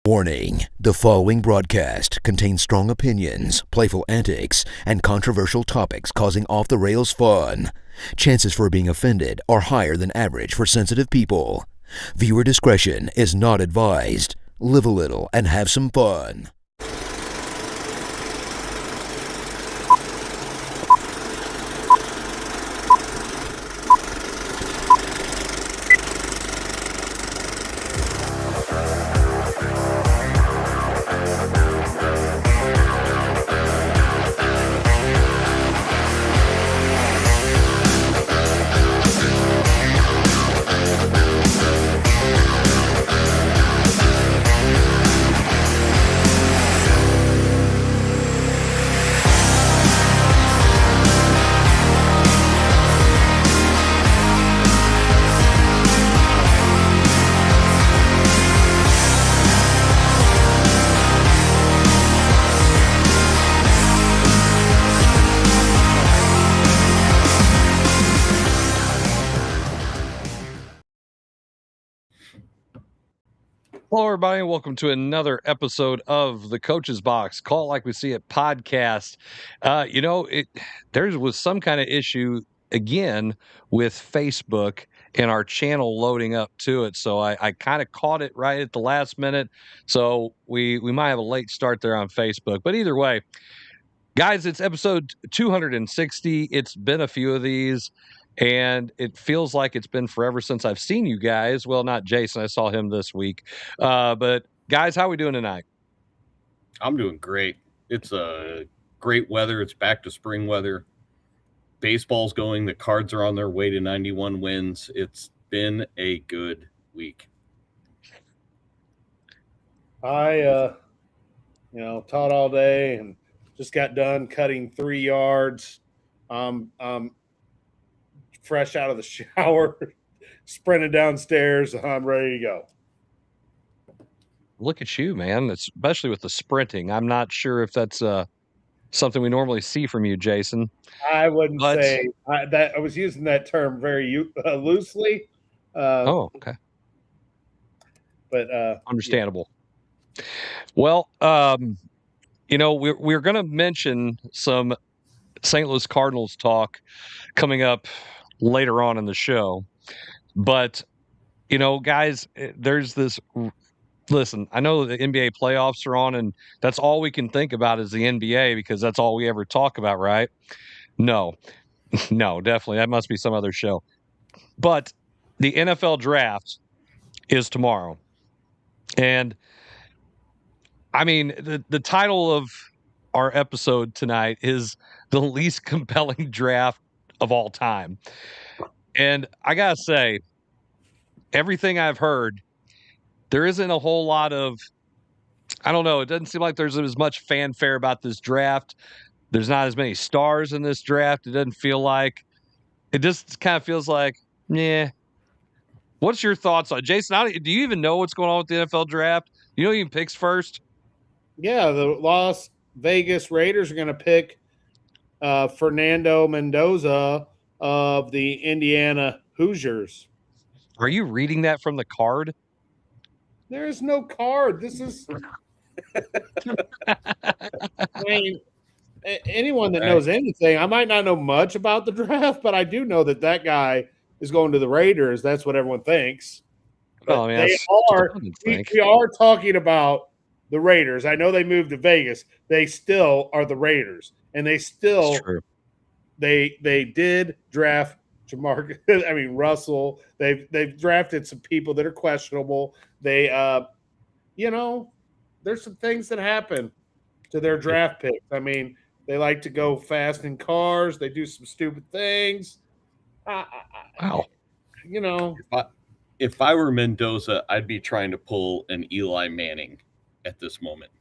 Warning, the following broadcast contains strong opinions, playful antics, and controversial topics causing off-the-rails fun. Chances for being offended are higher than average for sensitive people. Viewer discretion is not advised. Live a little and have some fun. Hello, everybody, and welcome to another episode of the Coach's Box, Call It Like We See It podcast. There was some kind of issue again with Facebook and our channel loading up to it, so I kind of caught it right at the last minute. So we might have a late start there on Facebook, but either way, guys, it's episode 260. It's been a few of these. And it feels like it's been forever since I've seen you guys. Well, not Jason. I saw him this week. But guys, how are we doing tonight? I'm doing great. It's great weather. It's back to spring weather. Baseball's going. The Cards are on their way to 91 wins. It's been a good week. I taught all day and just got done cutting 3 yards. Fresh out of the shower, sprinted downstairs. I'm ready to go. Look at you, man. Especially with the sprinting. I'm not sure if that's something we normally see from you, Jason. I wouldn't say that. I was using that term very loosely. Okay. But understandable. Yeah. Well, we're going to mention some St. Louis Cardinals talk coming up later on in the show. But, guys, there's this. Listen, I know the NBA playoffs are on, and that's all we can think about is the NBA because that's all we ever talk about, right? No, definitely. That must be some other show. But the NFL draft is tomorrow. And, I mean, the title of our episode tonight is the least compelling draft of all time. And I gotta say, everything I've heard, there isn't a whole lot of, I don't know, it doesn't seem like there's as much fanfare about this draft. There's not as many stars in this draft. It doesn't feel like, it just kind of feels like, yeah. What's your thoughts on Jason? Do you even know what's going on with the NFL draft? Do you know who even picks first? Yeah, the Las Vegas Raiders are going to pick Fernando Mendoza of the Indiana Hoosiers. Are you reading that from the card? There is no card. This is I mean, anyone that knows anything, I might not know much about the draft, but I do know that guy is going to the Raiders. That's what everyone thinks. Well, I mean, we are talking about the Raiders. I know they moved to Vegas. They still are the Raiders. And they still they did draft Russell. They've drafted some people that are questionable. They there's some things that happen to their draft picks. I mean, they like to go fast in cars. They do some stupid things. Wow. If I were Mendoza, I'd be trying to pull an Eli Manning at this moment.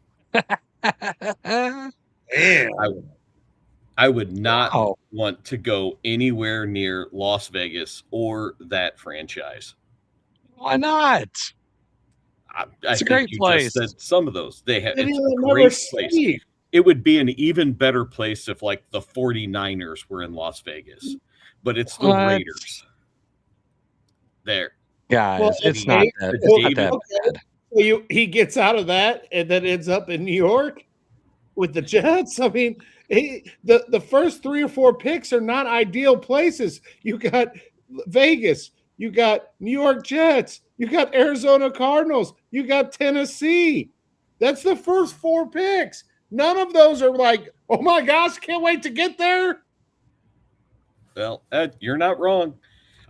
I would not want to go anywhere near Las Vegas or that franchise. Why not? It's a great place. Just said some of those. It's a great place. It would be an even better place if, like, the 49ers were in Las Vegas. But it's the Raiders. There. Guys, it's not that bad. he gets out of that and then ends up in New York with the Jets. I mean, the first 3 or 4 picks are not ideal places. You got Vegas, you got New York Jets, you got Arizona Cardinals, you got Tennessee. That's the first 4 picks. None of those are like, oh my gosh, can't wait to get there. Well, you're not wrong.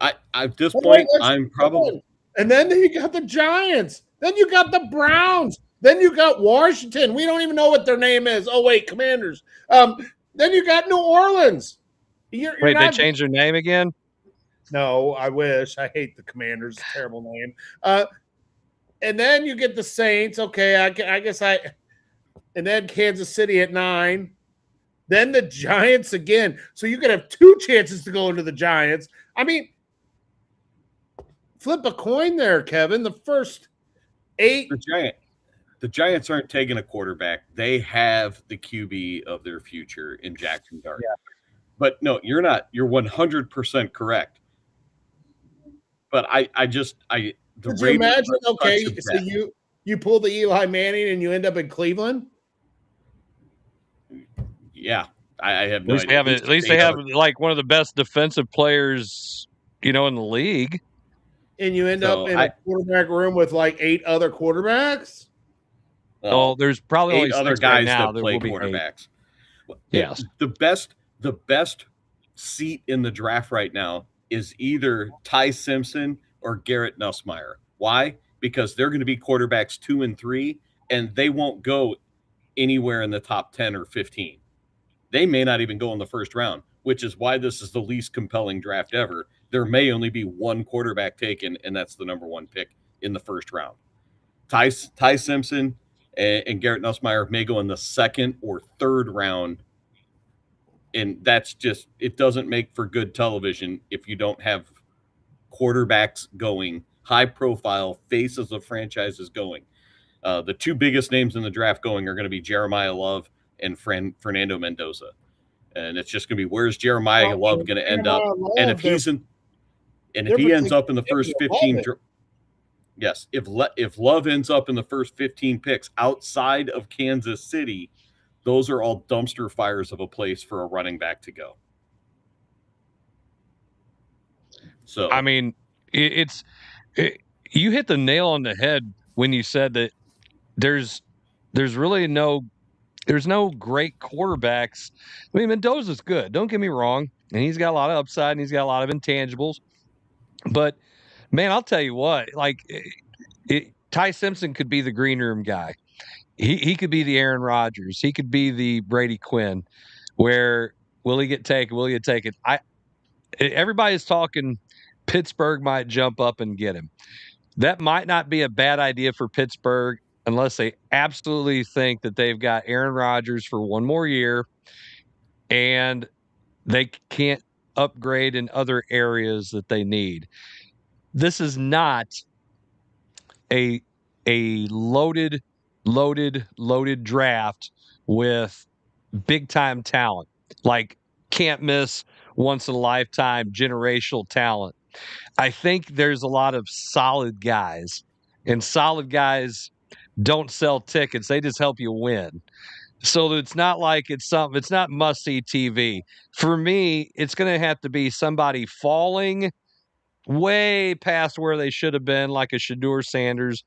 At this point, I'm probably. And then you got the Giants. Then you got the Browns. Then you got Washington. We don't even know what their name is. Oh wait, Commanders. Then you got New Orleans. Wait, they changed their name again? No, I wish. I hate the Commanders. Terrible name. And then you get the Saints. Okay, I guess and then Kansas City at 9. Then the Giants again. So you could have 2 chances to go into the Giants. I mean, flip a coin there, Kevin. The first 8. The Giants aren't taking a quarterback. They have the QB of their future in Jackson Dart. Yeah. But no, you're not. You're 100% correct. But Could you imagine? Okay, so you pull the Eli Manning and you end up in Cleveland. Yeah, I have no idea. At least they have like one of the best defensive players, in the league. And you end up in a quarterback room with like 8 other quarterbacks. Well, there's probably 8 only other guys that play quarterbacks. Yes, the best seat in the draft right now is either Ty Simpson or Garrett Nussmeier. Why? Because they're going to be quarterbacks 2 and 3, and they won't go anywhere in the top 10 or 15. They may not even go in the first round, which is why this is the least compelling draft ever. There may only be 1 quarterback taken, and that's the number 1 pick in the first round. Ty Simpson and Garrett Nussmeier may go in the 2nd or 3rd round, and that's just – it doesn't make for good television if you don't have quarterbacks going, high-profile faces of franchises going. The 2 biggest names in the draft going are going to be Jeremiah Love and Fernando Mendoza. And it's just going to be, where's Jeremiah Love going to end up? And if he ends up in the first 15, yes, if Love ends up in the first 15 picks outside of Kansas City, those are all dumpster fires of a place for a running back to go. So, I mean, you hit the nail on the head when you said that there's really no great quarterbacks. I mean, Mendoza's good. Don't get me wrong. And he's got a lot of upside and he's got a lot of intangibles. But, man, I'll tell you what, like Ty Simpson could be the green room guy. He could be the Aaron Rodgers. He could be the Brady Quinn. Where will he get taken? Will he get taken? Everybody's talking Pittsburgh might jump up and get him. That might not be a bad idea for Pittsburgh unless they absolutely think that they've got Aaron Rodgers for 1 more year and they can't upgrade in other areas that they need. This is not a loaded draft with big-time talent, like can't miss, once-in-a-lifetime generational talent. I think there's a lot of solid guys, and solid guys don't sell tickets. They just help you win. So it's not like it's not must-see TV. For me, it's going to have to be somebody falling way past where they should have been, like a Shedeur Sanders.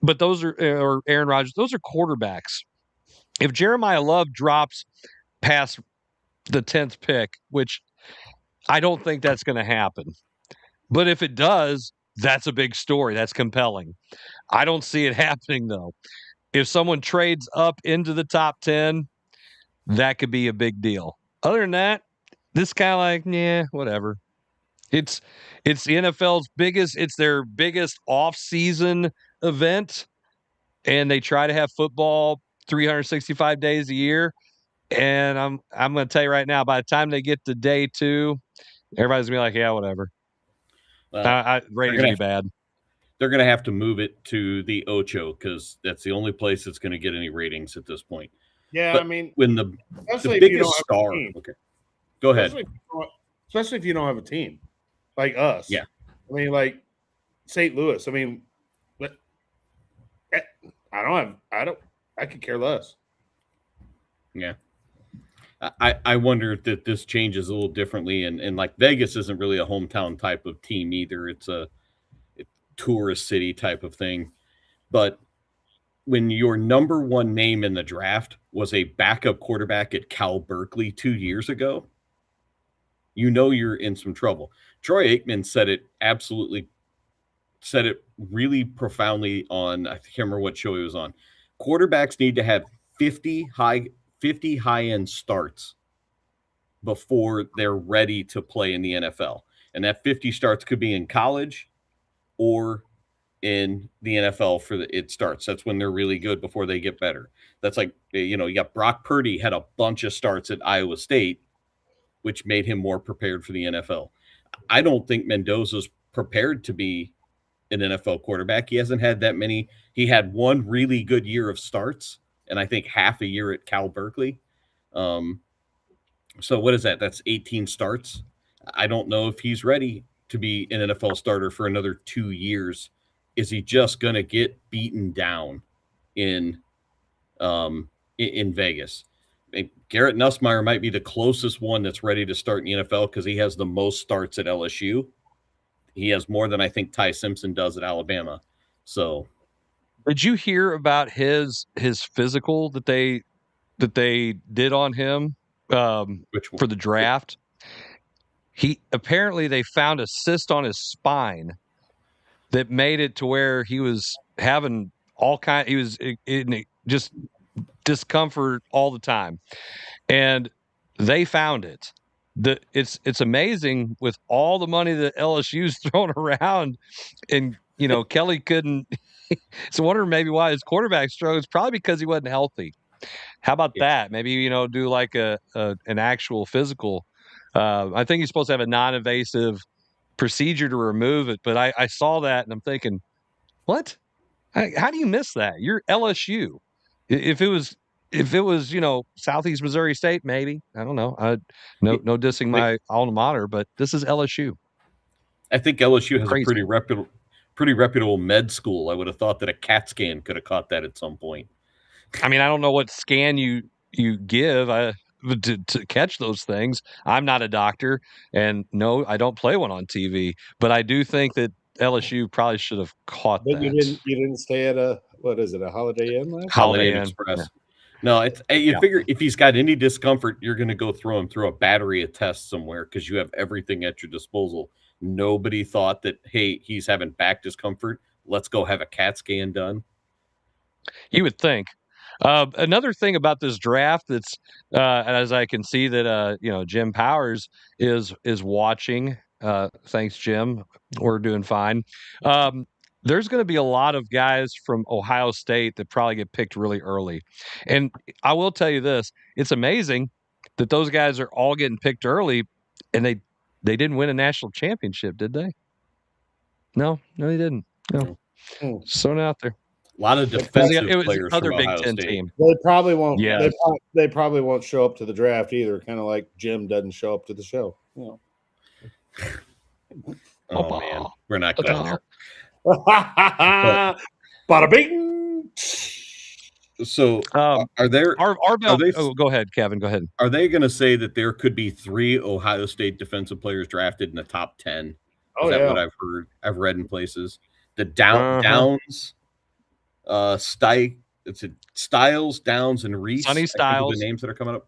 But those are, or Aaron Rodgers, those are quarterbacks. If Jeremiah Love drops past the 10th pick, which I don't think that's going to happen. But if it does, that's a big story. That's compelling. I don't see it happening, though. If someone trades up into the top 10, that could be a big deal. Other than that, this kind of like, yeah, whatever. It's the NFL's it's their biggest off-season event, and they try to have football 365 days a year. And I'm going to tell you right now, by the time they get to day 2, everybody's going to be like, yeah, whatever. Ratings will be bad. They're going to have to move it to the Ocho because that's the only place that's going to get any ratings at this point. Yeah, but I mean, when the biggest star. Okay, go ahead. Especially if you don't have a team like us. Yeah, I mean, like St. Louis. I mean, I could care less. Yeah. I wonder that this changes a little differently, and like Vegas isn't really a hometown type of team either. It's a tourist city type of thing. But when your number one name in the draft was a backup quarterback at Cal Berkeley 2 years ago, you know you're in some trouble. Troy Aikman said it really profoundly on, I can't remember what show he was on. Quarterbacks need to have 50 high-end starts before they're ready to play in the NFL. And that 50 starts could be in college or in the NFL it starts. That's when they're really good before they get better. That's like, you got Brock Purdy had a bunch of starts at Iowa State, which made him more prepared for the NFL. I don't think Mendoza's prepared to be an NFL quarterback. He hasn't had that many. He had one really good year of starts, and I think half a year at Cal Berkeley. So what is that? That's 18 starts. I don't know if he's ready to be an NFL starter for another 2 years. Is he just going to get beaten down in Vegas? Garrett Nussmeier might be the closest one that's ready to start in the NFL because he has the most starts at LSU. He has more than I think Ty Simpson does at Alabama. So, did you hear about his physical that they did on him for the draft? Apparently they found a cyst on his spine that made it to where he was having he was in just discomfort all the time, and they found it. It's amazing with all the money that LSU's thrown around, and Kelly couldn't. So I wonder maybe why his quarterback struggles. Probably because he wasn't healthy. How about that? Maybe do like an actual physical. I think he's supposed to have a non-invasive procedure to remove it, but I saw that and I'm thinking, what? How do you miss that? You're LSU. If it was Southeast Missouri State, maybe. I don't know. No dissing my alma mater, but this is LSU. I think LSU has a pretty reputable med school. I would have thought that a CAT scan could have caught that at some point. I mean, I don't know what scan you give to catch those things. I'm not a doctor, and no, I don't play one on TV. But I do think that LSU probably should have caught that. You didn't stay at a Holiday Inn last? Holiday Inn Express. Yeah. No, you figure if he's got any discomfort, you're going to go throw him through a battery of tests somewhere because you have everything at your disposal. Nobody thought that, hey, he's having back discomfort. Let's go have a CAT scan done. You would think. Another thing about this draft that's, as I can see that Jim Powers is watching. Thanks, Jim. We're doing fine. There's going to be a lot of guys from Ohio State that probably get picked really early, and I will tell you this: it's amazing that those guys are all getting picked early, and they didn't win a national championship, did they? No, they didn't. No, just throwing it out there. A lot of defensive players other from Big Ohio Ten State. team. They probably won't. Yeah. They probably won't show up to the draft either. Kind of like Jim doesn't show up to the show. Oh man, we're not going there. Bada bing. So, are there? Go ahead, Kevin. Go ahead. Are they going to say that there could be 3 Ohio State defensive players drafted in the top 10? Is that what I've heard? I've read in places. The Downs, Styles, Downs, and Reese. Sonny Styles. The names that are coming up.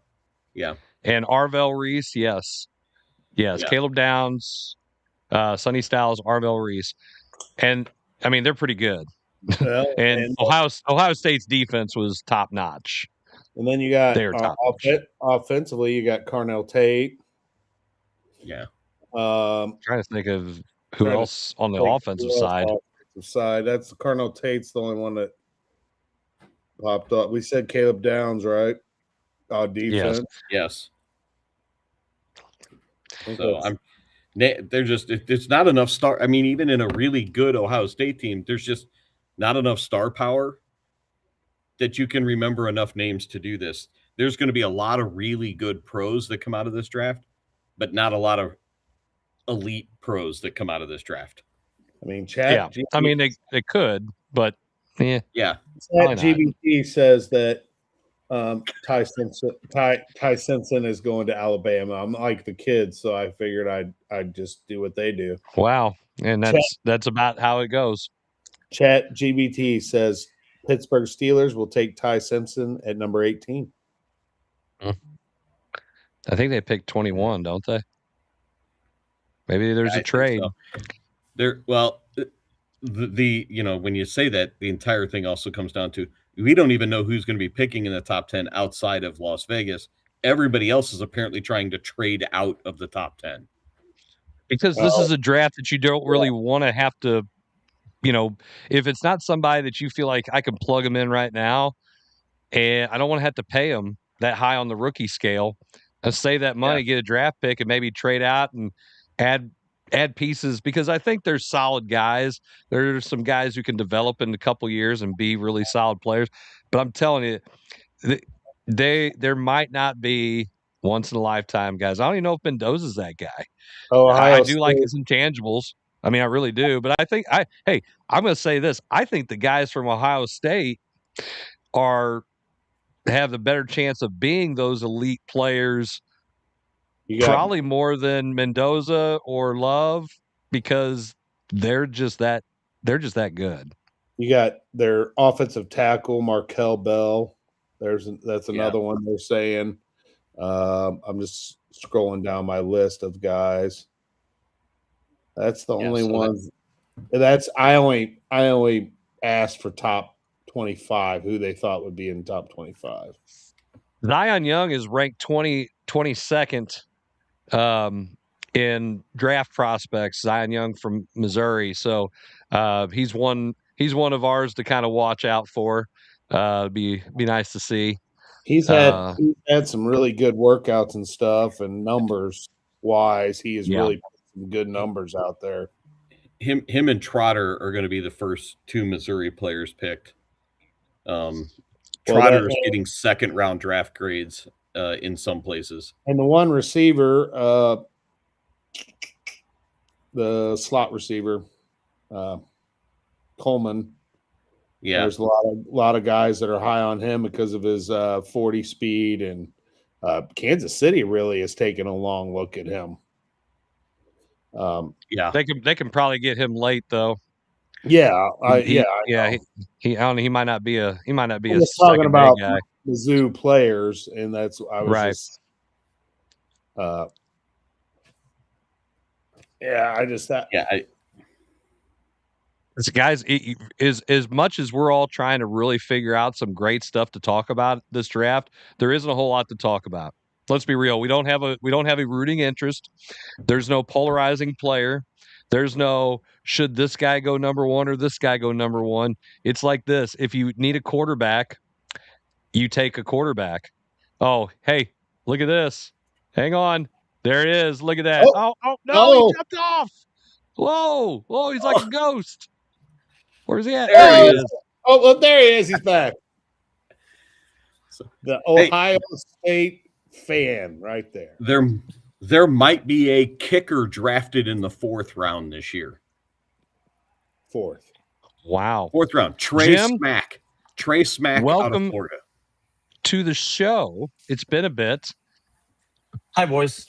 Yeah. And Arvell Reese. Yes. Yeah. Caleb Downs, Sonny Styles, Arvell Reese. And I mean, they're pretty good. Well, and Ohio State's defense was top notch. And then you got offensively, you got Carnell Tate. Yeah. Trying to think of who else on the offensive side. That's Carnell Tate's the only one that popped up. We said Caleb Downs, right? Defense. Yes. So there's not enough star. I mean, even in a really good Ohio State team, there's just not enough star power that you can remember enough names to do this. There's going to be a lot of really good pros that come out of this draft, but not a lot of elite pros that come out of this draft. I mean, I mean, they could, but Yeah. Yeah. GBT says that Ty Simpson is going to Alabama. I'm like the kids, so I figured I'd just do what they do. Wow. And that's about how it goes. Chat GBT says Pittsburgh Steelers will take Ty Simpson at number 18. I think they picked 21, don't they? Maybe there's a trade. So. The when you say that, the entire thing also comes down to we don't even know who's going to be picking in the top 10 outside of Las Vegas. Everybody else is apparently trying to trade out of the top 10. Because this is a draft that you don't really want to have to, if it's not somebody that you feel like I can plug them in right now, and I don't want to have to pay them that high on the rookie scale, and save that money, get a draft pick, and maybe trade out and add pieces, because I think there's solid guys. There's some guys who can develop in a couple years and be really solid players. But I'm telling you, there might not be once in a lifetime guys. I don't even know if Mendoza's that guy. I do like his intangibles. I mean, I really do. But I think I'm going to say this. I think the guys from Ohio State have the better chance of being those elite players, probably more than Mendoza or Love, because they're just that good. You got their offensive tackle Markel Bell. That's another one they're saying. I'm just scrolling down my list of guys. That's the only ones. I only asked for top 25, who they thought would be in top 25. Zion Young is ranked 22nd in draft prospects. Zion Young from Missouri, so he's one of ours to kind of watch out for. Be nice to see. He's had some really good workouts and stuff, and numbers wise, he has really put some good numbers out there. Him and Trotter are going to be the first two Missouri players picked. Trotter is getting second round draft grades in some places. And the one receiver, the slot receiver, Coleman. Yeah, there's a lot of guys that are high on him because of his 40 speed, and Kansas City really has taken a long look at him. They can probably get him late though. He might not be a talking about guy. Mizzou players, and that's I was right. Just, I just thought guys, as much as we're all trying to really figure out some great stuff to talk about this draft, there isn't a whole lot to talk about. Let's be real. We don't have a rooting interest. There's no polarizing player. There's no should this guy go number one or this guy go number one. It's like this. If you need a quarterback, you take a quarterback. Oh, hey, look at this. Hang on. There it is. Look at that. Oh no, he jumped off. Whoa, he's like a ghost. Where's he at? There he is. Oh, well, there he is. He's back. The Ohio State fan right there. There might be a kicker drafted in the 4th round this year. 4th. Wow. 4th round. Trey Smack welcome out of Florida. To the show. It's been a bit. Hi, boys.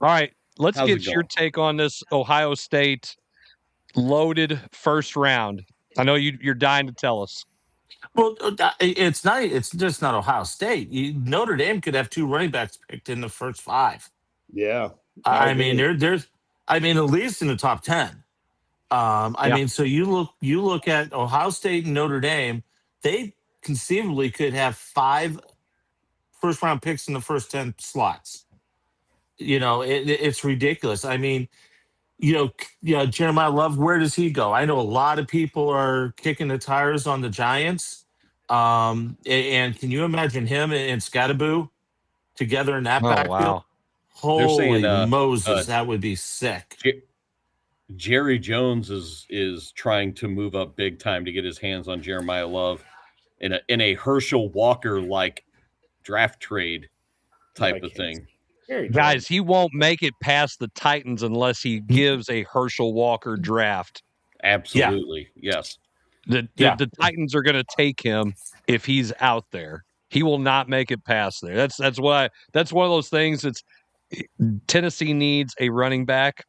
All right. Let's get your take on this Ohio State loaded 1st round. I know you're dying to tell us. Well, it's just not Ohio State. Notre Dame could have 2 running backs picked in the first 5. Yeah. I mean, there's at least in the top 10. I mean, so you look at Ohio State and Notre Dame, they conceivably could have 5 first-round picks in the first 10 slots. It's ridiculous. I mean, Jeremiah Love, where does he go? I know a lot of people are kicking the tires on the Giants. And can you imagine him and Scattaboo together in that backfield? Wow. Holy Moses, that would be sick. Jerry Jones is trying to move up big time to get his hands on Jeremiah Love in a Herschel Walker like draft trade type of thing. Guys, he won't make it past the Titans unless he gives a Herschel Walker draft. Absolutely, yes. The Titans are going to take him if he's out there. He will not make it past there. That's one of those things. It's Tennessee needs a running back,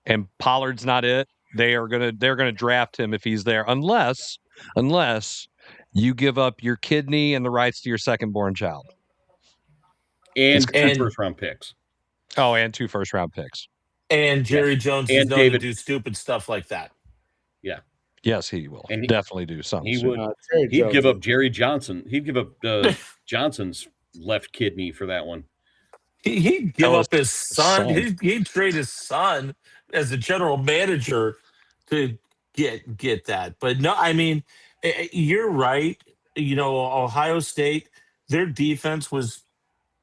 and Pollard's not it. They're gonna draft him if he's there, unless you give up your kidney and the rights to your second-born child, and 2 first-round picks. Oh, and 2 first-round picks. And Jerry Jones is known to do stupid stuff like that. Yeah. Yes, he will. And definitely do something. He would. He'd give up Jerry Johnson. He'd give up Johnson's left kidney for that one. He'd give up his son. He'd trade his son as the general manager to get that. But no, I mean, you're right. Ohio State, their defense was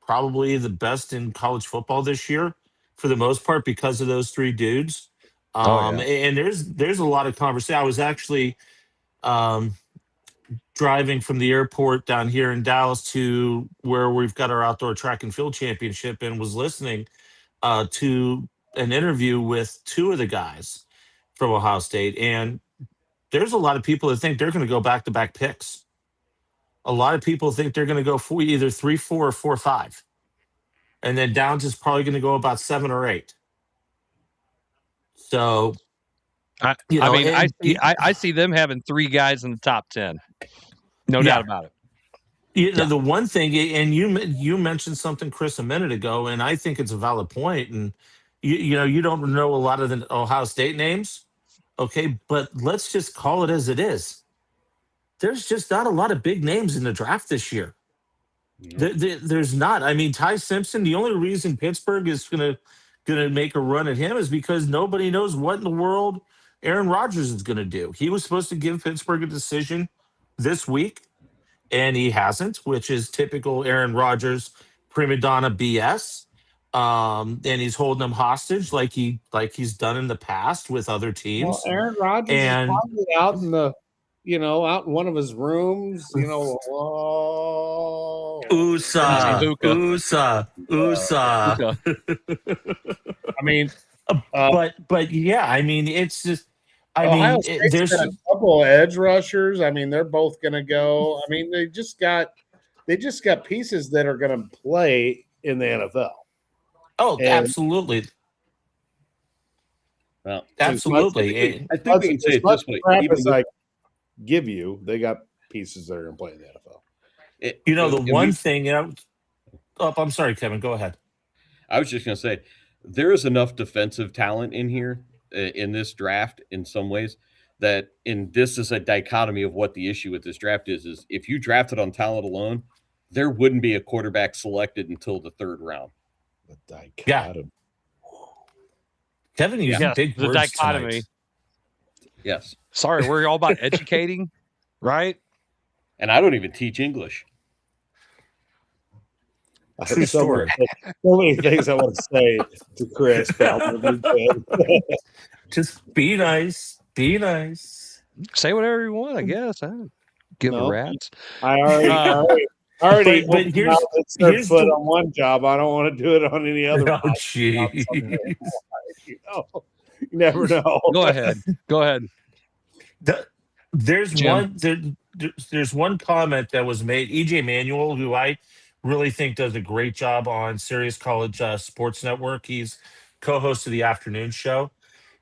probably the best in college football this year for the most part because of those 3 dudes. And there's a lot of conversation. I was actually driving from the airport down here in Dallas to where we've got our outdoor track and field championship, and was listening to an interview with 2 of the guys from Ohio State. And there's a lot of people that think they're going to go back-to-back picks. A lot of people think they're going to go for either 3-4 or 4-5. And then Downs is probably going to go about 7 or 8. So, I see them having 3 guys in the top 10. No doubt about it. The one thing, and you mentioned something, Chris, a minute ago, and I think it's a valid point. And you don't know a lot of the Ohio State names, okay? But let's just call it as it is. There's just not a lot of big names in the draft this year. No. There's not. I mean, Ty Simpson. The only reason Pittsburgh is gonna make a run at him is because nobody knows what in the world Aaron Rodgers is going to do. He was supposed to give Pittsburgh a decision this week, and he hasn't, which is typical Aaron Rodgers prima donna BS. And he's holding them hostage like he's done in the past with other teams. Well, Aaron Rodgers is probably out in one of his rooms, USA. I mean, but yeah, I mean, it's just, there's a couple of edge rushers. I mean, they're both going to go. I mean, they just got pieces that are going to play in the NFL. Oh, absolutely. Well, absolutely. I think we can say it this way. Even I give you, they got pieces that are going to play in the NFL. One thing. I'm sorry, Kevin. Go ahead. I was just going to say, there is enough defensive talent in here in this draft in some ways that this is a dichotomy of what the issue with this draft is if you drafted on talent alone, there wouldn't be a quarterback selected until the 3rd round. The dichotomy. Yeah. Kevin using big words dichotomy. Tonight. Yes. Sorry, we're all about educating, right? And I don't even teach English. True story. So many things I want to say to Chris. Just be nice. Be nice. Say whatever you want, I guess. I don't give a rat's. I already but here's foot on one job. I don't want to do it on any other. Oh, geez. You never know. Go ahead. There's one comment that was made. EJ Manuel, who I really think does a great job on Sirius College Sports Network. He's co-host of the afternoon show.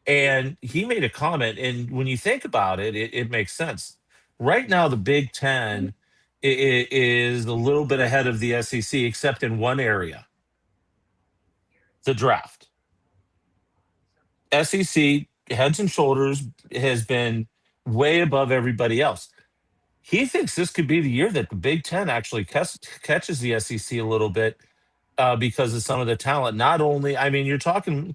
And he made a comment. And when you think about it, it makes sense. Right now, the Big Ten is a little bit ahead of the SEC, except in one area, the draft. SEC, heads and shoulders, has been way above everybody else. He thinks this could be the year that the Big Ten actually catches the SEC a little bit because of some of the talent. Not only, I mean, you're talking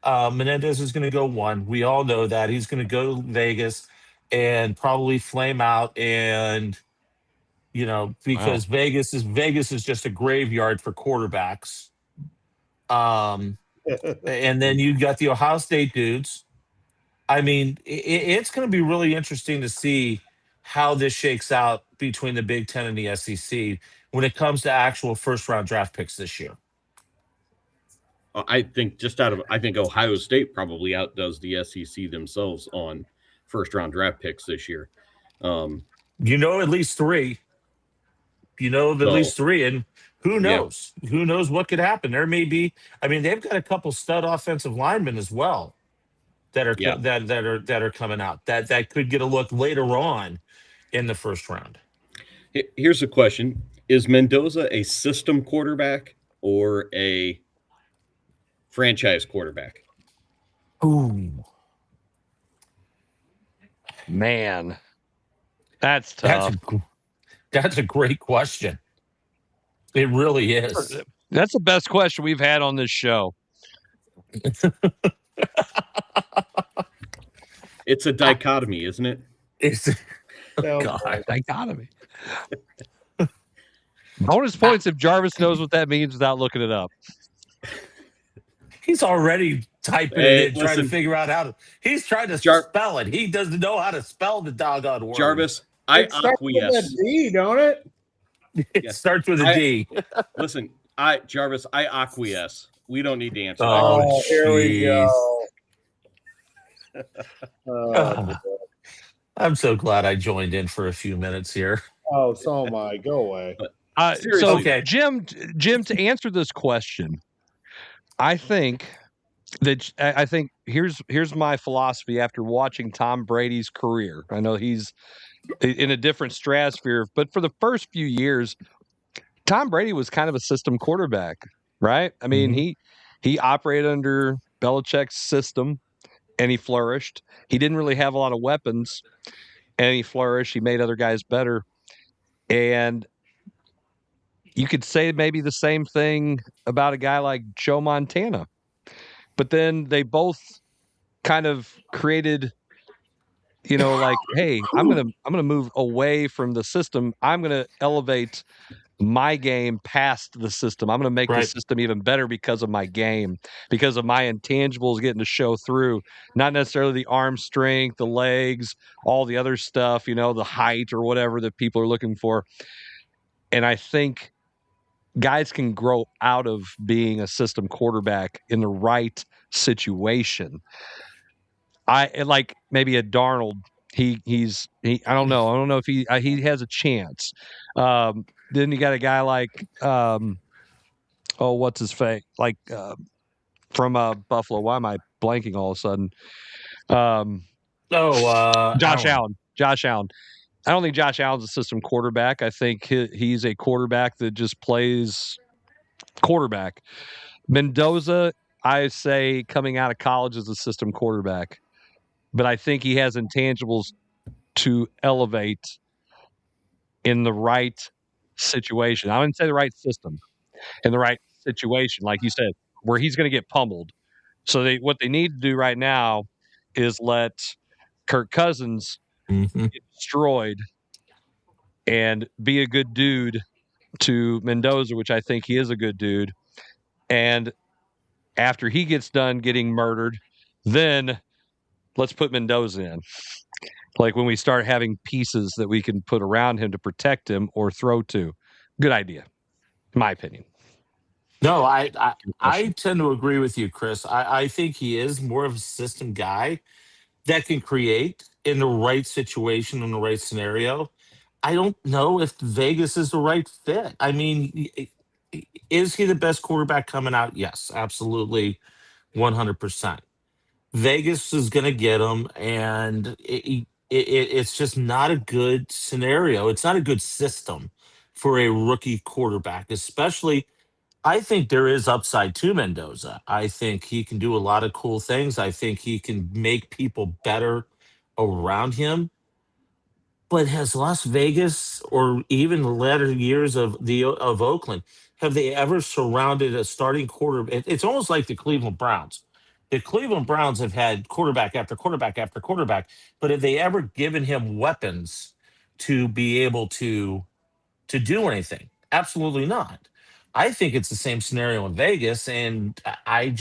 Menendez is going to go 1. We all know that. He's going to go to Vegas and probably flame out and, because Vegas is just a graveyard for quarterbacks. And then you got the Ohio State dudes. I mean, it's going to be really interesting to see how this shakes out between the Big Ten and the SEC when it comes to actual first-round draft picks this year. I think Ohio State probably outdoes the SEC themselves on first-round draft picks this year. At least three. At least three, and who knows? Yeah. Who knows what could happen? There may be. I mean, they've got a couple stud offensive linemen as well that are that are coming out that could get a look later on in the first round. Here's a question: is Mendoza a system quarterback or a franchise quarterback? Ooh, man, that's tough. That's a great question. It really is. That's the best question we've had on this show. It's a dichotomy, isn't it? It's dichotomy. Bonus points if Jarvis knows what that means without looking it up. He's already typing it in, trying to figure out how to. He's trying to spell it. He doesn't know how to spell the doggone word. Jarvis, I acquiesce. With a D, don't it? It starts with a D. Listen, Jarvis, I acquiesce. We don't need to answer. Oh, here we go. I'm so glad I joined in for a few minutes here. Oh, so am I. Go away. Okay, Jim, to answer this question, I think here's my philosophy after watching Tom Brady's career. I know he's in a different stratosphere, but for the first few years, Tom Brady was kind of a system quarterback, right? I mean, he operated under Belichick's system, and he flourished. He didn't really have a lot of weapons, and he flourished. He made other guys better. And you could say maybe the same thing about a guy like Joe Montana. But then they both kind of created, like, hey, I'm gonna move away from the system. I'm gonna elevate my game past the system. I'm going to make the system even better because of my game, because of my intangibles getting to show through, not necessarily the arm strength, the legs, all the other stuff, the height or whatever that people are looking for. And I think guys can grow out of being a system quarterback in the right situation. I like maybe a Darnold. I don't know. I don't know if he has a chance. Then you got a guy like, what's his face? Like from Buffalo. Why am I blanking all of a sudden? Josh Allen. Josh Allen. I don't think Josh Allen's a system quarterback. I think he's a quarterback that just plays quarterback. Mendoza, I say, coming out of college is a system quarterback. But I think he has intangibles to elevate in the right situation. I wouldn't say the right system, in the right situation, like you said, where he's going to get pummeled. So what they need to do right now is let Kirk Cousins get destroyed and be a good dude to Mendoza, which I think he is a good dude. And after he gets done getting murdered, then let's put Mendoza in. Like when we start having pieces that we can put around him to protect him or throw to. Good idea, in my opinion. No, I tend to agree with you, Chris. I think he is more of a system guy that can create in the right situation, in the right scenario. I don't know if Vegas is the right fit. I mean, is he the best quarterback coming out? Yes, absolutely, 100%. Vegas is going to get him, and it's just not a good scenario. It's not a good system for a rookie quarterback, especially. I think there is upside to Mendoza. I think he can do a lot of cool things. I think he can make people better around him. But has Las Vegas or even the latter years of Oakland, have they ever surrounded a starting quarterback? It's almost like the Cleveland Browns. The Cleveland Browns have had quarterback after quarterback after quarterback, but have they ever given him weapons to be able to do anything? Absolutely not. I think it's the same scenario in Vegas, and I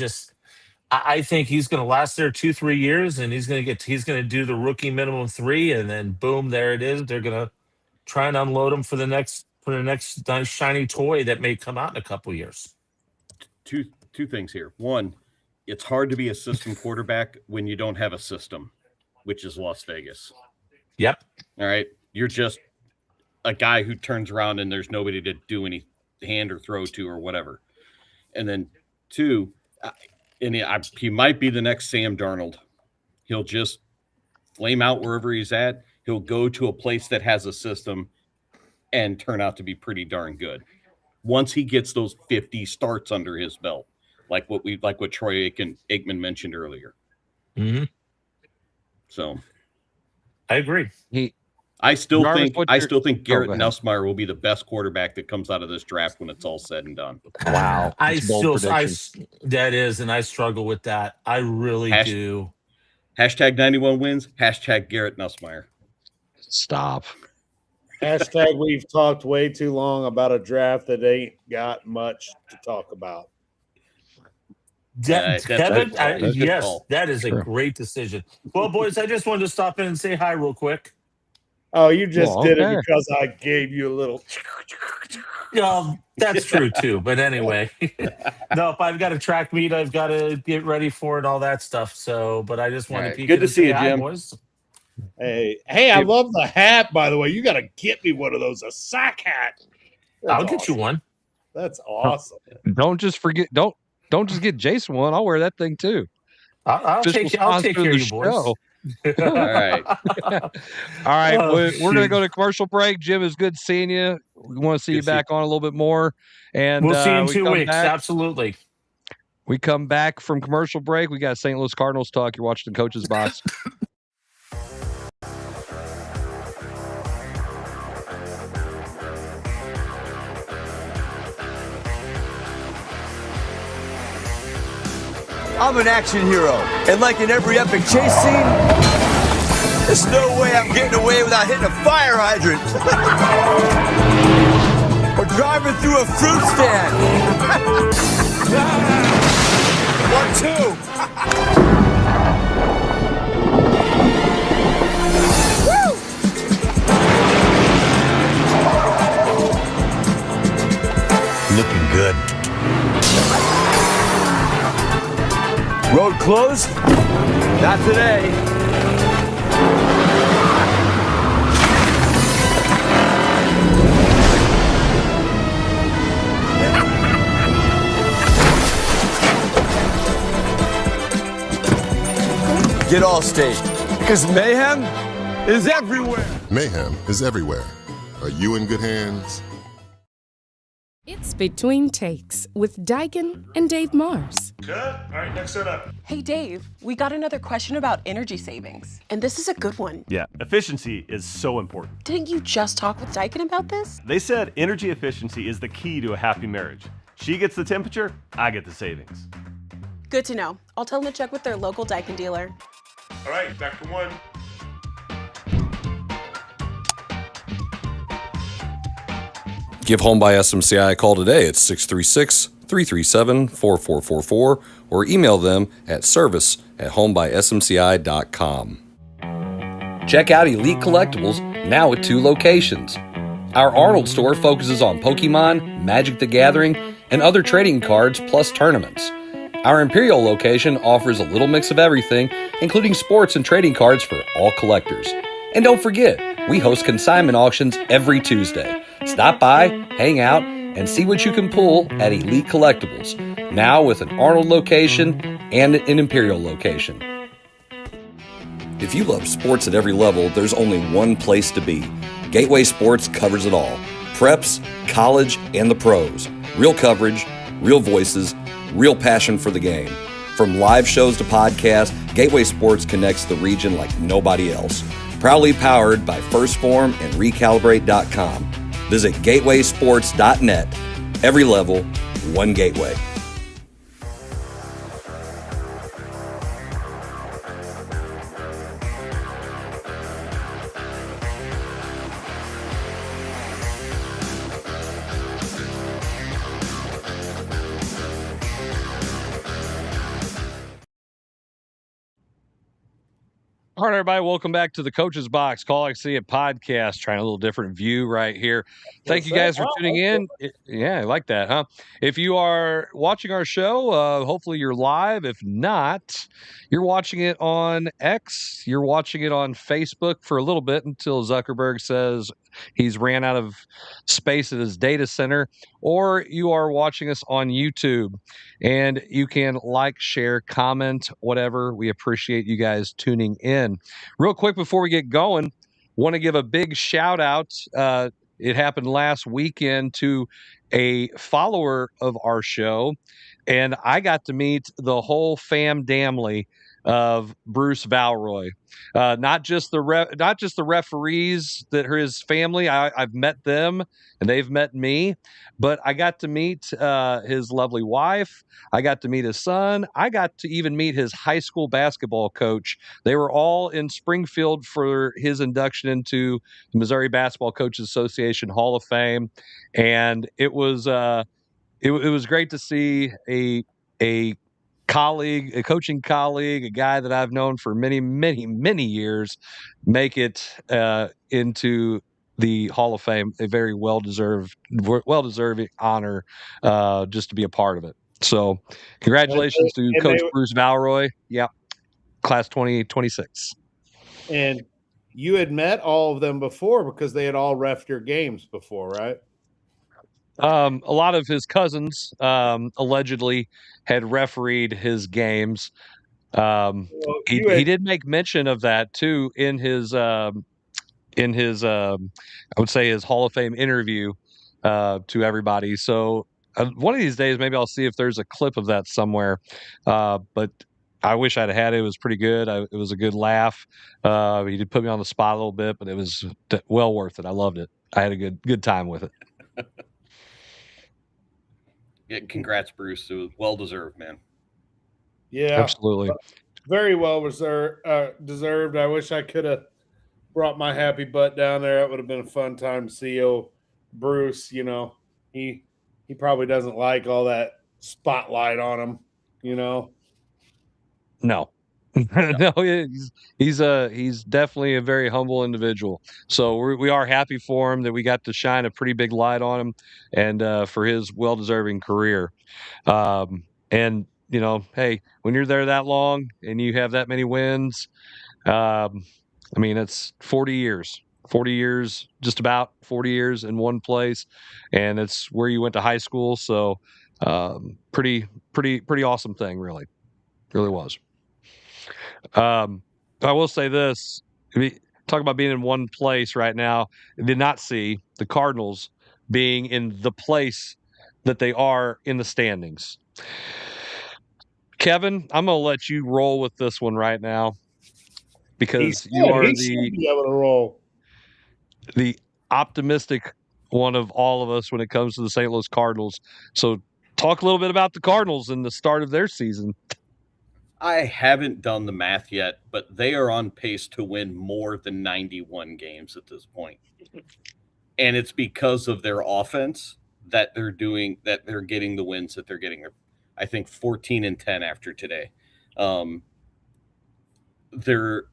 think he's going to last there 2-3 years, and he's going to do the rookie minimum 3, and then boom, there it is. They're going to try and unload him for the next nice shiny toy that may come out in a couple years. Two things here. One, it's hard to be a system quarterback when you don't have a system, which is Las Vegas. Yep. All right. You're just a guy who turns around and there's nobody to do any hand or throw to or whatever. And then 2, he might be the next Sam Darnold. He'll just flame out wherever he's at. He'll go to a place that has a system and turn out to be pretty darn good. Once he gets those 50 starts under his belt, like what Troy Aikman mentioned earlier. Mm-hmm. So I agree. I still think Garrett Nussmeier will be the best quarterback that comes out of this draft when it's all said and done. Wow. I struggle with that. I really do. Hashtag 91 wins. Hashtag Garrett Nussmeier. Stop. Hashtag we've talked way too long about a draft that ain't got much to talk about. Kevin, yes, that is a great decision. Well, boys, I just wanted to stop in and say hi real quick. Oh, you just did it because I gave you a little. Yeah, that's true too. But anyway, no, if I've got a track meet, I've got to get ready for it, all that stuff. So, but I just wanted to peek. Good to see you, Jim. Boys. Hey, I love the hat. By the way, you got to get me one of those, a sack hat. I'll get you one. That's awesome. Don't just just get Jason one. I'll wear that thing too. I'll take care of you, boys. All right. All right. We're going to go to commercial break. Jim, it's good seeing you. We want to see you back on a little bit more. And we'll see you in 2 weeks. Absolutely. We come back from commercial break. We got St. Louis Cardinals talk. You're watching the Coach's Box. I'm an action hero, and like in every epic chase scene, there's no way I'm getting away without hitting a fire hydrant. Or driving through a fruit stand. 1, 2. Looking good. Road closed? Not today. Get Allstate, because mayhem is everywhere. Mayhem is everywhere. Are you in good hands? It's Between Takes with Daikin and Dave Mars. Good. All right, next set up. Hey, Dave, we got another question about energy savings. And this is a good one. Yeah, efficiency is so important. Didn't you just talk with Daikin about this? They said energy efficiency is the key to a happy marriage. She gets the temperature, I get the savings. Good to know. I'll tell them to check with their local Daikin dealer. All right, back to 1. Give Home by SMCI a call today at 636-337-4444 or email them at service@homebysmci.com. Check out Elite Collectibles, now with 2 locations. Our Arnold store focuses on Pokemon, Magic the Gathering, and other trading cards plus tournaments. Our Imperial location offers a little mix of everything, including sports and trading cards for all collectors. And don't forget, we host consignment auctions every Tuesday. Stop by, hang out, and see what you can pull at Elite Collectibles, now with an Arnold location and an Imperial location. If you love sports at every level, there's only one place to be. Gateway Sports covers it all. Preps, college, and the pros. Real coverage, real voices, real passion for the game. From live shows to podcasts, Gateway Sports connects the region like nobody else. Proudly powered by First Form and Recalibrate.com. Visit gatewaysports.net. Every level, one gateway. All right, everybody, welcome back to the Coach's Box Call I See It podcast. Trying a little different view right here. Thank you guys for tuning in. Yeah, I like that, huh? If you are watching our show, hopefully you're live. If not, you're watching it on X. You're watching it on Facebook for a little bit until Zuckerberg says he's ran out of space at his data center, or you are watching us on YouTube. And you can like, share, comment, whatever. We appreciate you guys tuning in. Real quick before we get going, want to give a big shout out. It happened last weekend to a follower of our show, and I got to meet the whole family of Bruce Valroy. Not just the referees that are his family. I've met them and they've met me, but I got to meet his lovely wife. I got to meet his son. I got to even meet his high school basketball coach. They were all in Springfield for his induction into the Missouri Basketball Coaches Association Hall of Fame, and it was great to see a colleague, a coaching colleague, a guy that I've known for many years, make it into the Hall of Fame. A very well deserved honor, just to be a part of it. So, congratulations to Coach Bruce Valroy. Yeah, class 2026. And you had met all of them before because they had all reffed your games before, right? A lot of his cousins allegedly had refereed his games. He did make mention of that too in his I would say his Hall of Fame interview to everybody. So one of these days, maybe I'll see if there's a clip of that somewhere. But I wish I'd had it. It was pretty good. It was a good laugh. He did put me on the spot a little bit, but it was well worth it. I loved it. I had a good time with it. Yeah, congrats, Bruce. It was well deserved, man. Yeah, absolutely. Very well deserved. I wish I could have brought my happy butt down there. It would have been a fun time to see Bruce. You know, he probably doesn't like all that spotlight on him. You know, no. No, he's definitely a very humble individual. So we are happy for him that we got to shine a pretty big light on him, and for his well-deserving career. And you know, hey, when you're there that long and you have that many wins, I mean, it's 40 years, just about 40 years in one place, and it's where you went to high school. So pretty awesome thing, really was. I will say this: talk about being in one place right now. I did not see the Cardinals being in the place that they are in the standings. Kevin, I'm going to let you roll with this one right now because you are the optimistic one of all of us when it comes to the St. Louis Cardinals. So talk a little bit about the Cardinals and the start of their season. I haven't done the math yet, but they are on pace to win more than 91 games at this point. And it's because of their offense that they're getting the wins that they're getting. I think 14-10 after today. Their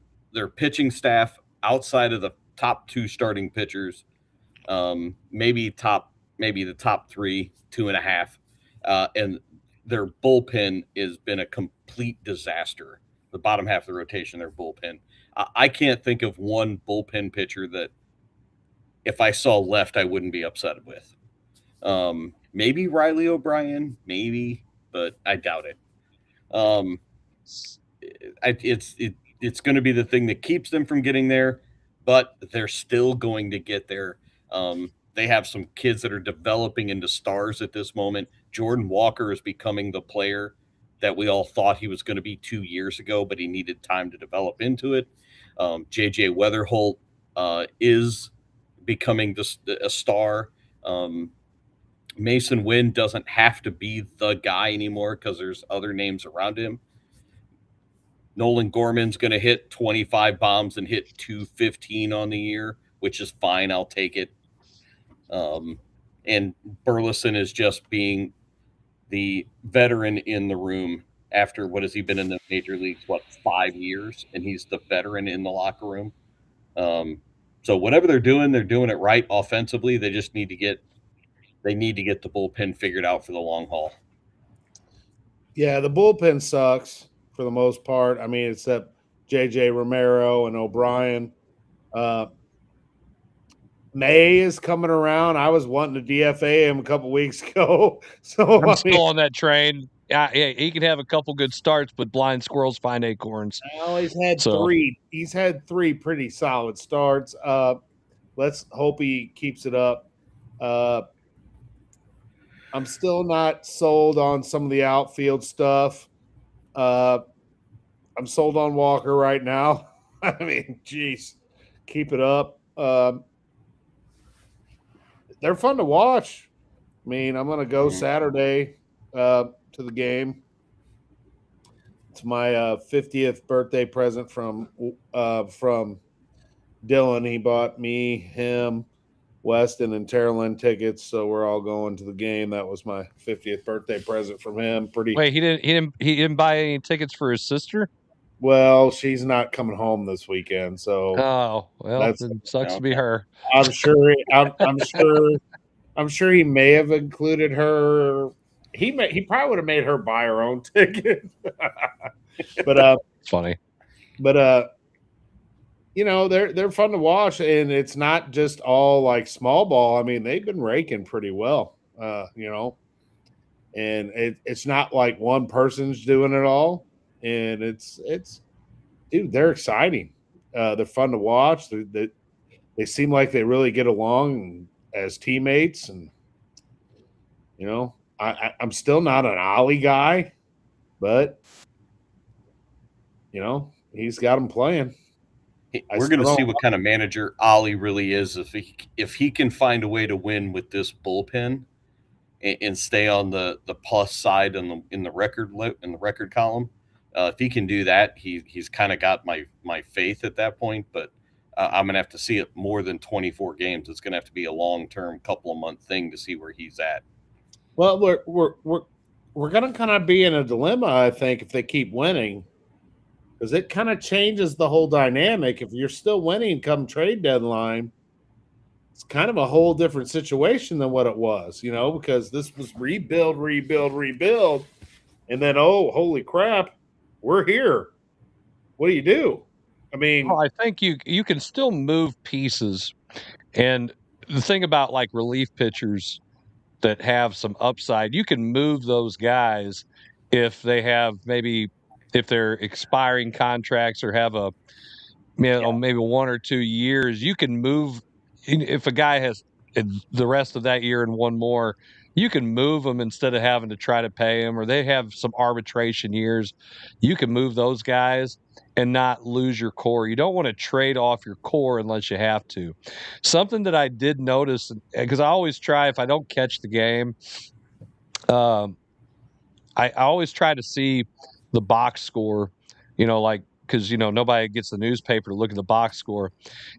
pitching staff outside of the top two starting pitchers, maybe the top 3, 2.5, and their bullpen has been a complete disaster. The bottom half of the rotation, their bullpen. I can't think of one bullpen pitcher that if I saw left, I wouldn't be upset with. Maybe Riley O'Brien, maybe, but I doubt it. It's going to be the thing that keeps them from getting there, but they're still going to get there. They have some kids that are developing into stars at this moment. Jordan Walker is becoming the player that we all thought he was going to be 2 years ago, but he needed time to develop into it. JJ Weatherholt is becoming a star. Mason Wynn doesn't have to be the guy anymore because there's other names around him. Nolan Gorman's going to hit 25 bombs and hit 215 on the year, which is fine. I'll take it. And Burleson is just being the veteran in the room after what has he been in the major leagues? 5 years, and he's the veteran in the locker room. So whatever they're doing it right offensively. They just need to get the bullpen figured out for the long haul. Yeah, the bullpen sucks for the most part. I mean, except JJ Romero and O'Brien. May is coming around. I was wanting to DFA him a couple weeks ago. So I'm still on that train. Yeah, he can have a couple good starts, but blind squirrels find acorns. Well, he's had three. He's had 3 pretty solid starts. Let's hope he keeps it up. I'm still not sold on some of the outfield stuff. I'm sold on Walker right now. I mean, geez, keep it up. They're fun to watch. I mean, I'm going to go Saturday to the game. It's my 50th birthday present from Dylan. He bought me, him, Weston, and Terrelyn tickets, so we're all going to the game. That was my 50th birthday present from him. Wait, he didn't buy any tickets for his sister? Well, she's not coming home this weekend, so that sucks to be her. I'm sure he may have included her. He probably would have made her buy her own ticket. But funny. But they're fun to watch, and it's not just all like small ball. I mean, they've been raking pretty well. And it's not like one person's doing it all, and it's dude, they're exciting. They're fun to watch. They seem like they really get along as teammates, and I'm still not an Ollie guy, but he's got them playing. We're going to see what kind of manager Ollie really is if he can find a way to win with this bullpen and stay on the plus side in the record column. If he can do that, he's kind of got my faith at that point. But I'm going to have to see it more than 24 games. It's going to have to be a long-term, couple of month thing to see where he's at. Well, we're going to kind of be in a dilemma, I think, if they keep winning, because it kind of changes the whole dynamic. If you're still winning come trade deadline, it's kind of a whole different situation than what it was, because this was rebuild, and then, oh, holy crap, we're here. What do you do? I mean, I think you can still move pieces, and the thing about like relief pitchers that have some upside, you can move those guys if they have if they're expiring contracts or have maybe 1 or 2 years. You can move if a guy has the rest of that year and one more. You can move them instead of having to try to pay them, or they have some arbitration years. You can move those guys and not lose your core. You don't want to trade off your core unless you have to. Something that I did notice, because I always try, if I don't catch the game, I always try to see the box score, because nobody gets the newspaper to look at the box score.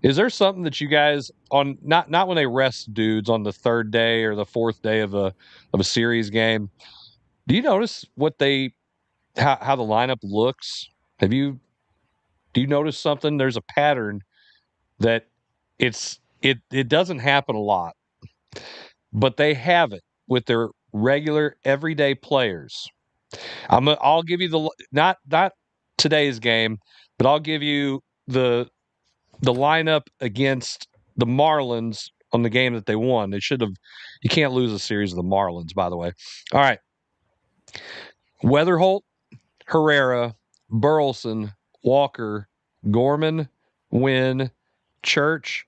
Is there something that you guys on not when they rest dudes on the 3rd day or the 4th day of a series game? Do you notice how the lineup looks? Do you notice something? There's a pattern that it doesn't happen a lot, but they have it with their regular everyday players. I'll give you the not today's game, but I'll give you the lineup against the Marlins on the game that they won. You can't lose a series of the Marlins, by the way. All right. Weatherholt, Herrera, Burleson, Walker, Gorman, Wynn, Church,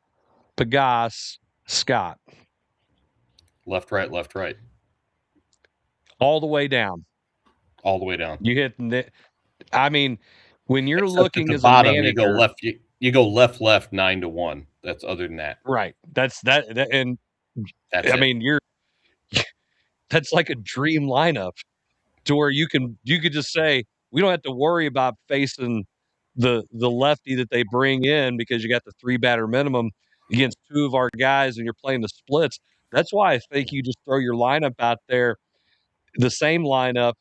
Pagas, Scott. Left, right. All the way down. All the way down. You hit. I mean, when you're looking at the as bottom, a manager, you go left. You go left 9-1. That's other than that. Right. That's and that's I mean, that's like a dream lineup to where you could just say we don't have to worry about facing the lefty that they bring in because you got the 3 batter minimum against 2 of our guys and you're playing the splits. That's why I think you just throw your lineup out there, the same lineup,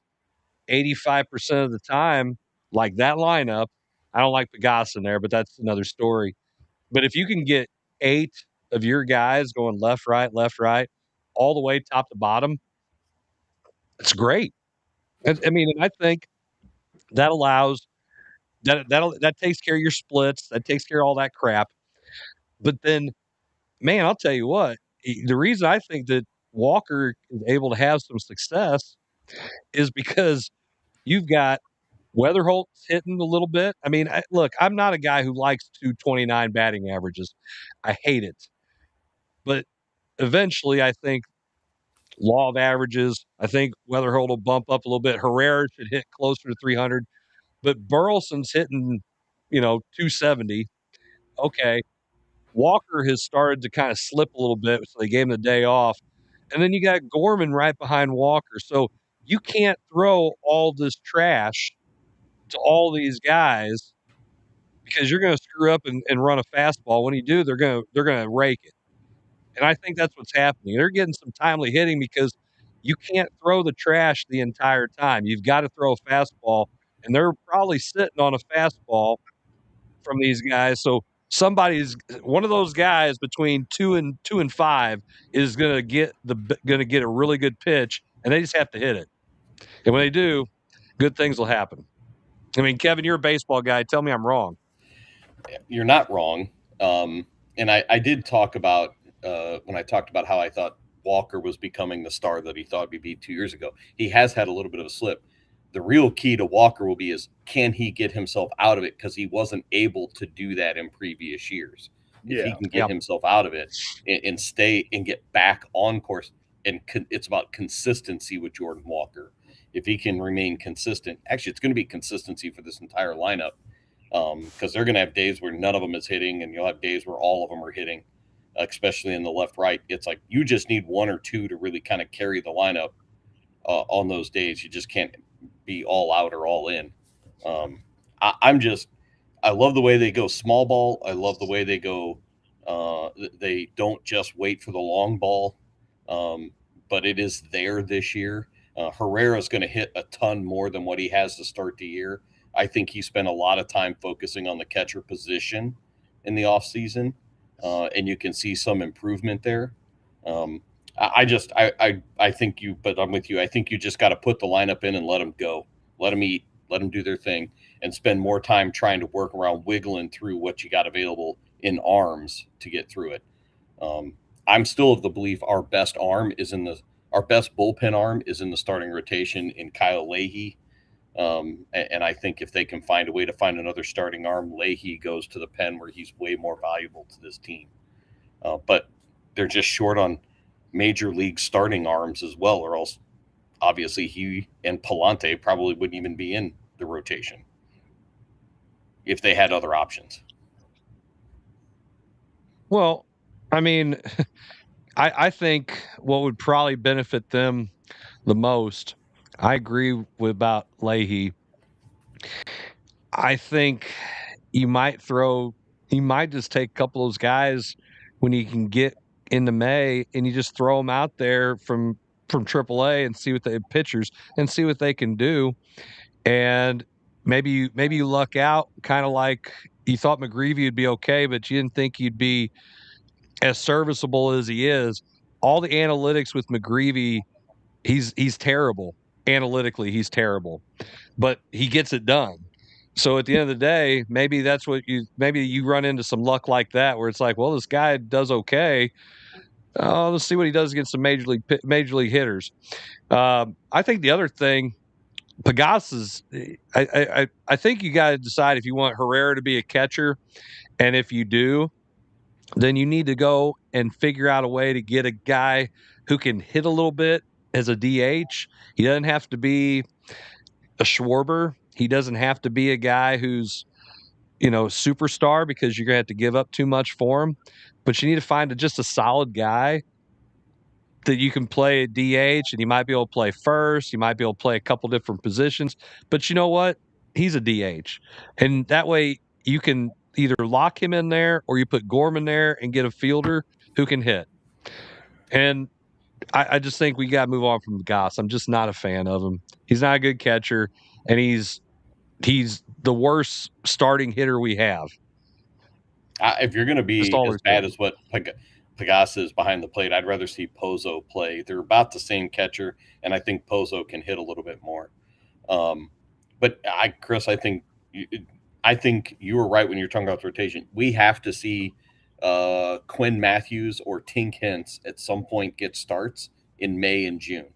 85% of the time, like that lineup, I don't like Pegas in there, but that's another story. But if you can get 8 of your guys going left, right, all the way top to bottom, it's great. And I think that allows that takes care of your splits, that takes care of all that crap. But then, man, I'll tell you what, the reason I think that Walker is able to have some success is because you've got Weatherholt's hitting a little bit. Look, I'm not a guy who likes 229 batting averages. I hate it. But eventually, I think law of averages, I think Weatherholt will bump up a little bit. Herrera should hit closer to 300. But Burleson's hitting, 270. Okay. Walker has started to kind of slip a little bit, so they gave him the day off. And then you got Gorman right behind Walker. So you can't throw all this trash to all these guys because you're going to screw up and run a fastball. When you do, they're going to rake it. And I think that's what's happening. They're getting some timely hitting because you can't throw the trash the entire time. You've got to throw a fastball, and they're probably sitting on a fastball from these guys. So one of those guys between 2 and 5 is going to get a really good pitch, and they just have to hit it. And when they do, good things will happen. Kevin, you're a baseball guy. Tell me I'm wrong. You're not wrong. And I did talk about when I talked about how I thought Walker was becoming the star that he thought he'd be 2 years ago. He has had a little bit of a slip. The real key to Walker will be is can he get himself out of it, because he wasn't able to do that in previous years. If he can get himself out of it and stay and get back on course, and it's about consistency with Jordan Walker. If he can remain consistent, actually, it's going to be consistency for this entire lineup, because they're going to have days where none of them is hitting, and you'll have days where all of them are hitting, especially in the left-right. It's like you just need 1 or 2 to really kind of carry the lineup on those days. You just can't be all out or all in. I love the way they go small ball. I love the way they go. They don't just wait for the long ball, but it is there this year. Herrera's going to hit a ton more than what he has to start the year. I think he spent a lot of time focusing on the catcher position in the offseason, and you can see some improvement there. I think but I'm with you. I think you just got to put the lineup in and let them go, let them eat, let them do their thing, and spend more time trying to work around wiggling through what you got available in arms to get through it. I'm still of the belief our best bullpen arm is in the starting rotation in Kyle Leahy. And I think if they can find a way to find another starting arm, Leahy goes to the pen where he's way more valuable to this team. But they're just short on major league starting arms as well, or else obviously he and Palante probably wouldn't even be in the rotation if they had other options. Well, I think what would probably benefit them the most, I agree with about Leahy. I think you might just take a couple of those guys when you can get into May, and you just throw them out there from AAA and see what pitchers and see what they can do. And maybe you luck out, kind of like you thought McGreevy would be okay, but you didn't think he'd be as serviceable as he is. All the analytics with McGreevy, he's terrible. Analytically, he's terrible, but he gets it done. So at the end of the day, maybe you run into some luck like that, where it's like, well, this guy does okay. Let's see what he does against some major league hitters. I think the other thing, Pegas is. I think you got to decide if you want Herrera to be a catcher, and if you do, then you need to go and figure out a way to get a guy who can hit a little bit as a DH. He doesn't have to be a Schwarber. He doesn't have to be a guy who's, superstar, because you're going to have to give up too much for him. But you need to find just a solid guy that you can play at DH, and you might be able to play first. You might be able to play a couple different positions. But you know what? He's a DH. And that way you can either lock him in there, or you put Gorman there and get a fielder who can hit. And I just think we got to move on from Goss. I'm just not a fan of him. He's not a good catcher, and he's the worst starting hitter we have. If you're going to be as bad as what Pagasa is behind the plate, I'd rather see Pozo play. They're about the same catcher, and I think Pozo can hit a little bit more. But Chris, I think you were right when you're talking about the rotation. We have to see Quinn Matthews or Tink Hintz at some point get starts in May and June.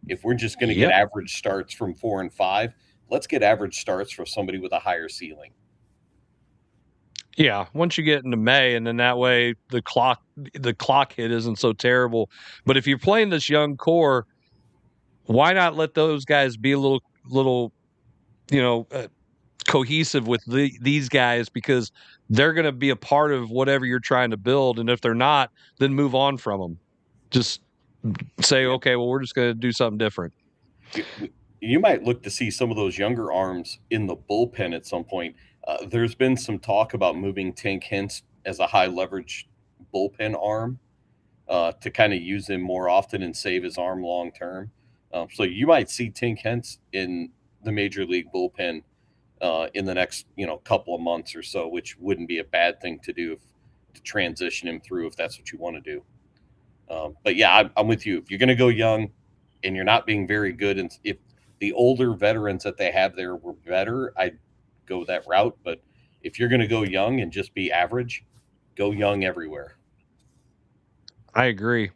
If we're just going to get average starts from 4 and 5, let's get average starts for somebody with a higher ceiling. Yeah, once you get into May, and then that way the clock hit isn't so terrible. But if you're playing this young core, why not let those guys be a little cohesive with these guys, because they're going to be a part of whatever you're trying to build, and if they're not, then move on from them. Just say, okay, well, we're just going to do something different. You might look to see some of those younger arms in the bullpen at some point. There's been some talk about moving Tink Hintz as a high leverage bullpen arm to kind of use him more often and save his arm long term. So you might see Tink Hintz in the major league bullpen in the next couple of months or so, which wouldn't be a bad thing to do to transition him through if that's what you want to do. But yeah, I'm with you. If you're going to go young and you're not being very good, and if the older veterans that they have there were better, I'd go that route. But if you're going to go young and just be average, go young everywhere. I agree.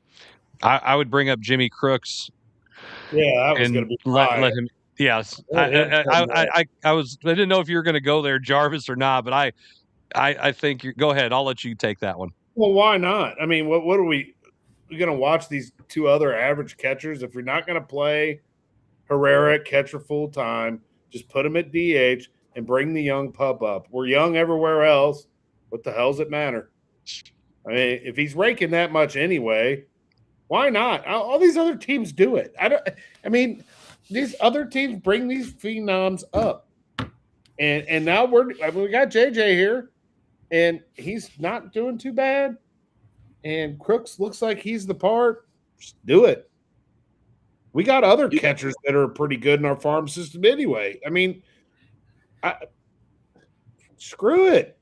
I would bring up Jimmy Crooks. Yeah, that was going to be let him. Yes, I didn't know if you were going to go there, Jarvis, or not, but I think go ahead. I'll let you take that one. Well, why not? I mean, what are we going to watch these two other average catchers? If you're not going to play Herrera at catcher full time, just put him at DH and bring the young pup up. We're young everywhere else. What the hell does it matter? I mean, if he's raking that much anyway, why not? All these other teams do it. These other teams bring these phenoms up. And now we got JJ here, and he's not doing too bad. And Crooks looks like he's the part. Just do it. We got other catchers that are pretty good in our farm system anyway. I mean, screw it.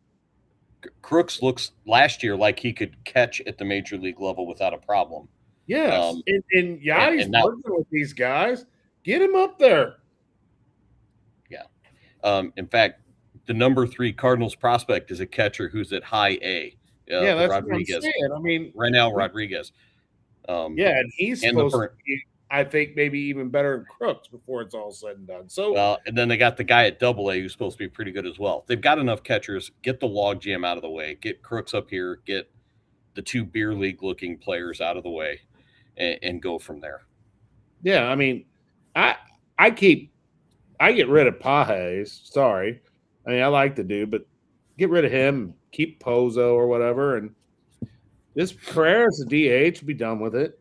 Crooks looks last year like he could catch at the major league level without a problem. Yes. And Yachty's working with these guys. Get him up there. Yeah. In fact, the number 3 Cardinals prospect is a catcher who's at high A. That's Rodriguez. what I'm saying. I mean, Renel Rodriguez. And he's supposed to be, I think, maybe even better than Crooks before it's all said and done. So, and then they got the guy at Double A who's supposed to be pretty good as well. They've got enough catchers. Get the logjam out of the way. Get Crooks up here. Get the 2 beer league looking players out of the way, and go from there. Yeah, I mean, I get rid of Pajes. Sorry, I mean I like the dude, but get rid of him. Keep Pozo or whatever, and this Carrera's a DH. Be done with it.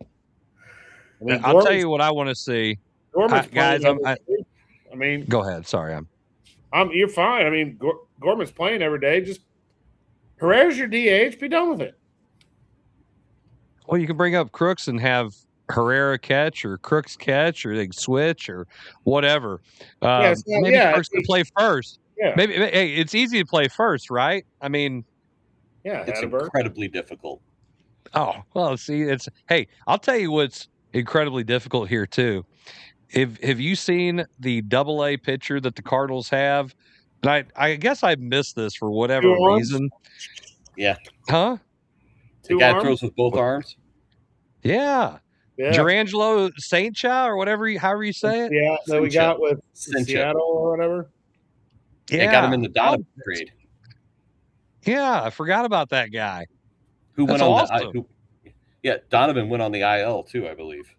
I mean, I'll tell you what I want to see, guys. I mean, go ahead. Sorry, you're fine. I mean, Gorman's playing every day. Just Herrera's your DH. Be done with it. Well, you can bring up Crooks and have Herrera catch or Crooks catch, or they can switch or whatever. Maybe Crooks can play first. Yeah. Maybe it's easy to play first, right? I mean, it's incredibly difficult. Oh, well, see, I'll tell you what's incredibly difficult here too. Have you seen the Double A pitcher that the Cardinals have? And I guess I missed this for whatever reason. Yeah. Huh? The guy throws with both arms. Yeah. Gerangelo Saintcha or however you say it. Yeah, that we got with Seattle or whatever. Yeah, they got him in the Donovan trade. Yeah, I forgot about that guy. Who went on Donovan went on the IL too, I believe.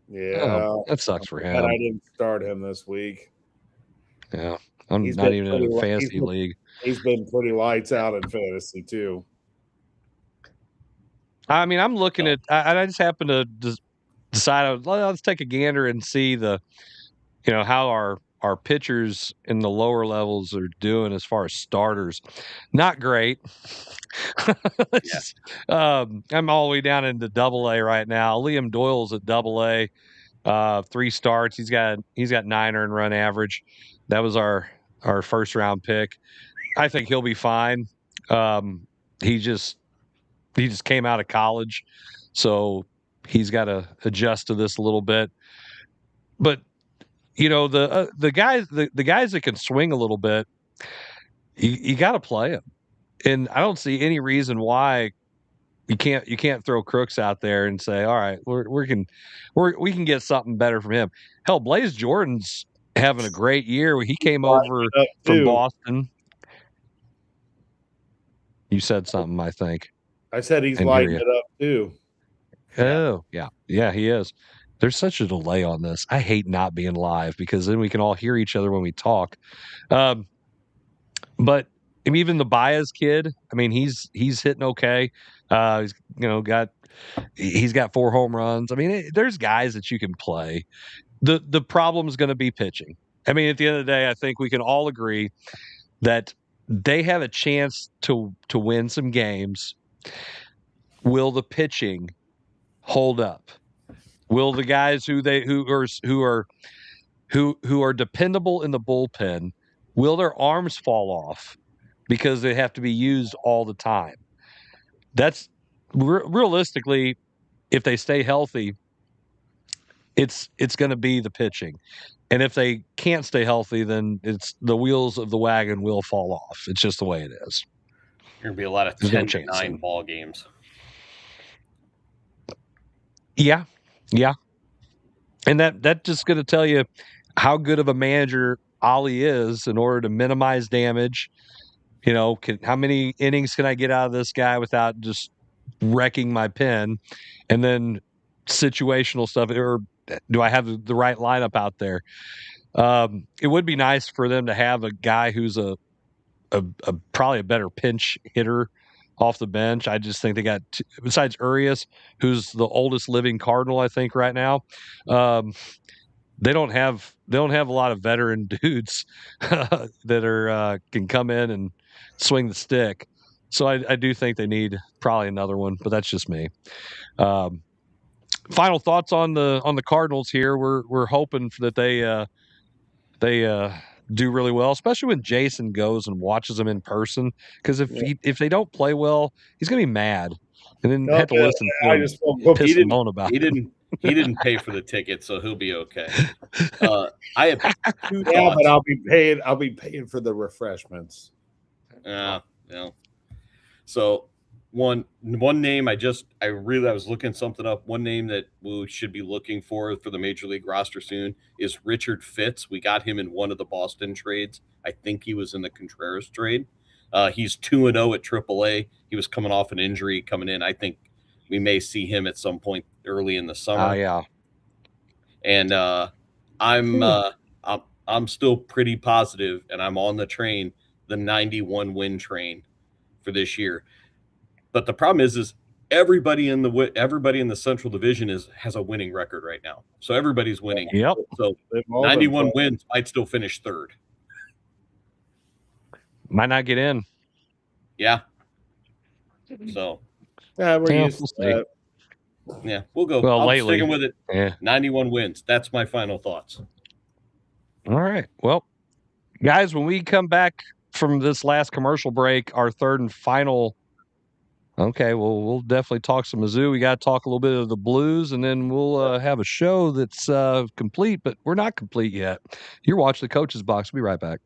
Yeah, that sucks for him. And I didn't start him this week. Yeah, I'm not even in a fantasy league. He's been pretty lights out in fantasy too. I mean, I'm looking at. I just happened to decide. Let's take a gander and see how our our pitchers in the lower levels are doing as far as starters. Not great. I'm all the way down into Double-A right now. Liam Doyle's at Double-A, 3 starts. He's got 9 earned run average. That was our first round pick. I think he'll be fine. He just came out of college, so he's got to adjust to this a little bit. But the guys that can swing a little bit, you got to play them. And I don't see any reason why you can't throw Crooks out there and say, all right, we can get something better from him. Hell, Blaze Jordan's having a great year. He came over from Boston. You said something, I think. I said he's lighting it up too. Oh, yeah, he is. There's such a delay on this. I hate not being live because then we can all hear each other when we talk. But even the Baez kid, I mean, he's hitting okay. He's got 4 home runs. I mean, there's guys that you can play. The problem is going to be pitching. I mean, at the end of the day, I think we can all agree that they have a chance to win some games. Will the pitching hold up? Will the guys who are dependable in the bullpen, will their arms fall off because they have to be used all the time? That's realistically, if they stay healthy, it's going to be the pitching. And if they can't stay healthy, then it's the wheels of the wagon will fall off. It's just the way it is. There's going to be a lot of 10-9 ball games. Yeah. And that just going to tell you how good of a manager Ollie is in order to minimize damage. How many innings can I get out of this guy without just wrecking my pen? And then situational stuff, or do I have the right lineup out there? It would be nice for them to have a guy who's a probably a better pinch hitter off the bench. I just think they got besides Urias, who's the oldest living Cardinal, I think right now. They don't have a lot of veteran dudes that can come in and swing the stick. So I do think they need probably another one, but that's just me. Final thoughts on the Cardinals here. We're hoping that they do really well, especially when Jason goes and watches them in person. Because if they don't play well, he's gonna be mad, and then have to listen to him piss and moan about it. He didn't pay for the ticket, so he'll be okay. I have 2 thoughts. Yeah, but I'll be paying for the refreshments. Yeah. So one name I was looking something up. One name that we should be looking for the Major League roster soon is Richard Fitz. We got him in one of the Boston trades. I think he was in the Contreras trade. He's 2-0 at AAA. He was coming off an injury coming in. I think we may see him at some point early in the summer. Oh yeah. And I'm still pretty positive, and I'm on the train, the 91 win train for this year. But the problem is everybody in the Central Division has a winning record right now. So everybody's winning. Yep. So 91 wins might still finish 3rd. Might not get in. Yeah. So we're used to that. Yeah, we'll go. Well, I'm sticking with it. Yeah. 91 wins. That's my final thoughts. All right. Well, guys, when we come back from this last commercial break, our 3rd and final. Okay, well, we'll definitely talk some Mizzou. We got to talk a little bit of the Blues, and then we'll have a show that's complete, but we're not complete yet. You're watching the Coach's Box. We'll be right back.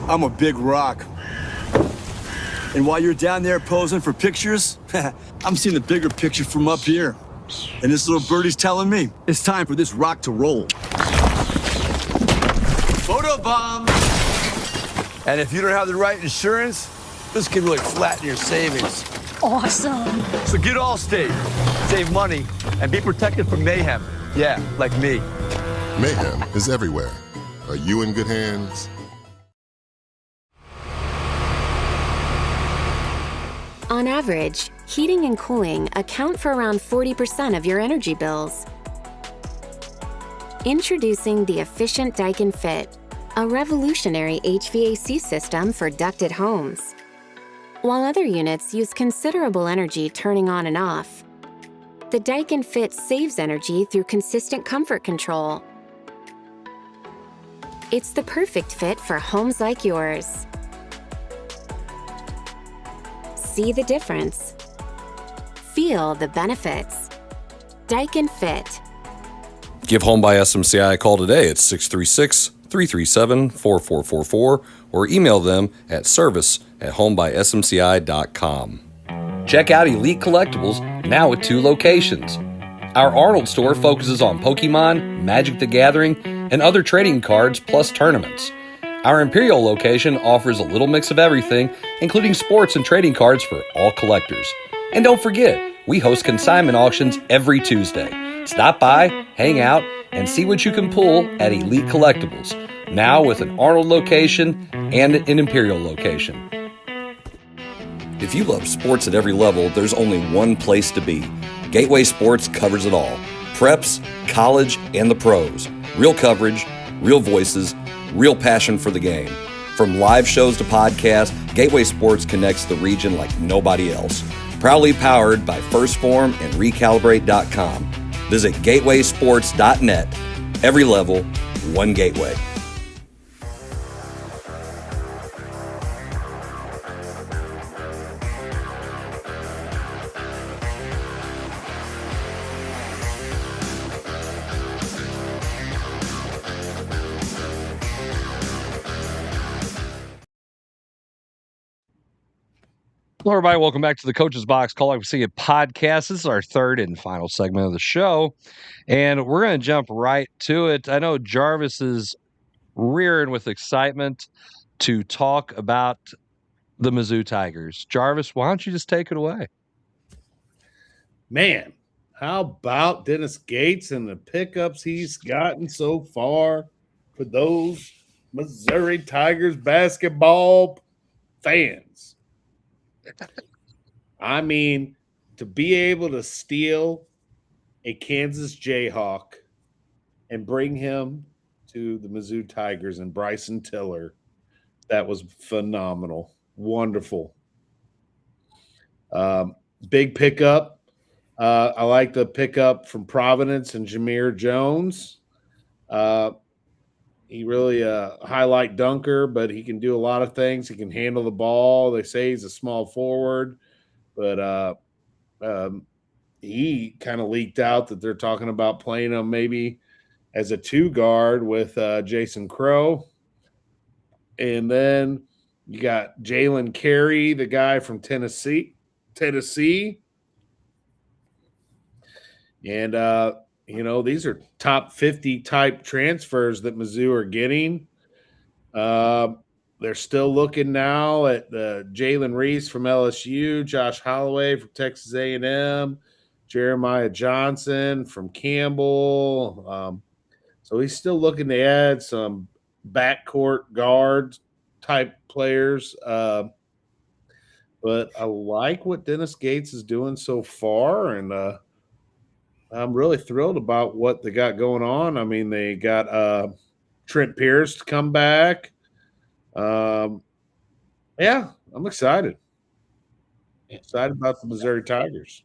I'm a big rock. And while you're down there posing for pictures, I'm seeing the bigger picture from up here. And this little birdie's telling me it's time for this rock to roll. Photo bomb! And if you don't have the right insurance, this can really flatten your savings. Awesome. So get Allstate, save money, and be protected from mayhem. Yeah, like me. Mayhem is everywhere. Are you in good hands? On average, heating and cooling account for around 40% of your energy bills. Introducing the efficient Daikin Fit, a revolutionary HVAC system for ducted homes. While other units use considerable energy turning on and off, the Daikin Fit saves energy through consistent comfort control. It's the perfect fit for homes like yours. See the difference. Feel the benefits. Daikin Fit. Give Home by SMCI a call today at 636-337-4444 or email them at service@homebysmci.com. Check out Elite Collectibles, now with 2 locations. Our Arnold store focuses on Pokemon, Magic the Gathering, and other trading cards plus tournaments. Our Imperial location offers a little mix of everything, including sports and trading cards for all collectors. And don't forget, we host consignment auctions every Tuesday. Stop by, hang out, and see what you can pull at Elite Collectibles, now with an Arnold location and an Imperial location. If you love sports at every level, there's only one place to be. Gateway Sports covers it all. Preps, college, and the pros. Real coverage, real voices, real passion for the game. From live shows to podcasts, Gateway Sports connects the region like nobody else. Proudly powered by First Form and Recalibrate.com. Visit gatewaysports.net. Every level, one gateway. Hello, everybody. Welcome back to the Coach's Box Call Like We See It podcast. This is our third and final segment of the show, and we're going to jump right to it. I know Jarvis is rearing with excitement to talk about the Mizzou Tigers. Jarvis, why don't you just take it away? Man, how about Dennis Gates and the pickups he's gotten so far for those Missouri Tigers basketball fans? I mean, to be able to steal a Kansas Jayhawk and bring him to the Mizzou Tigers and Bryson Tiller, that was phenomenal. Wonderful. Big pickup. I like the pickup from Providence and Jameer Jones. He really highlight dunker, but he can do a lot of things. He can handle the ball. They say he's a small forward, but he kind of leaked out that they're talking about playing him maybe as a 2 guard with Jason Crow. And then you got Jalen Carey, the guy from Tennessee. And, these are top 50 type transfers that Mizzou are getting. They're still looking now at Jalen Reese from LSU, Josh Holloway from Texas A&M, Jeremiah Johnson from Campbell. So he's still looking to add some backcourt guard type players. But I like what Dennis Gates is doing so far, and I'm really thrilled about what they got going on. I mean, they got Trent Pierce to come back. Yeah, I'm excited. Excited about the Missouri Tigers.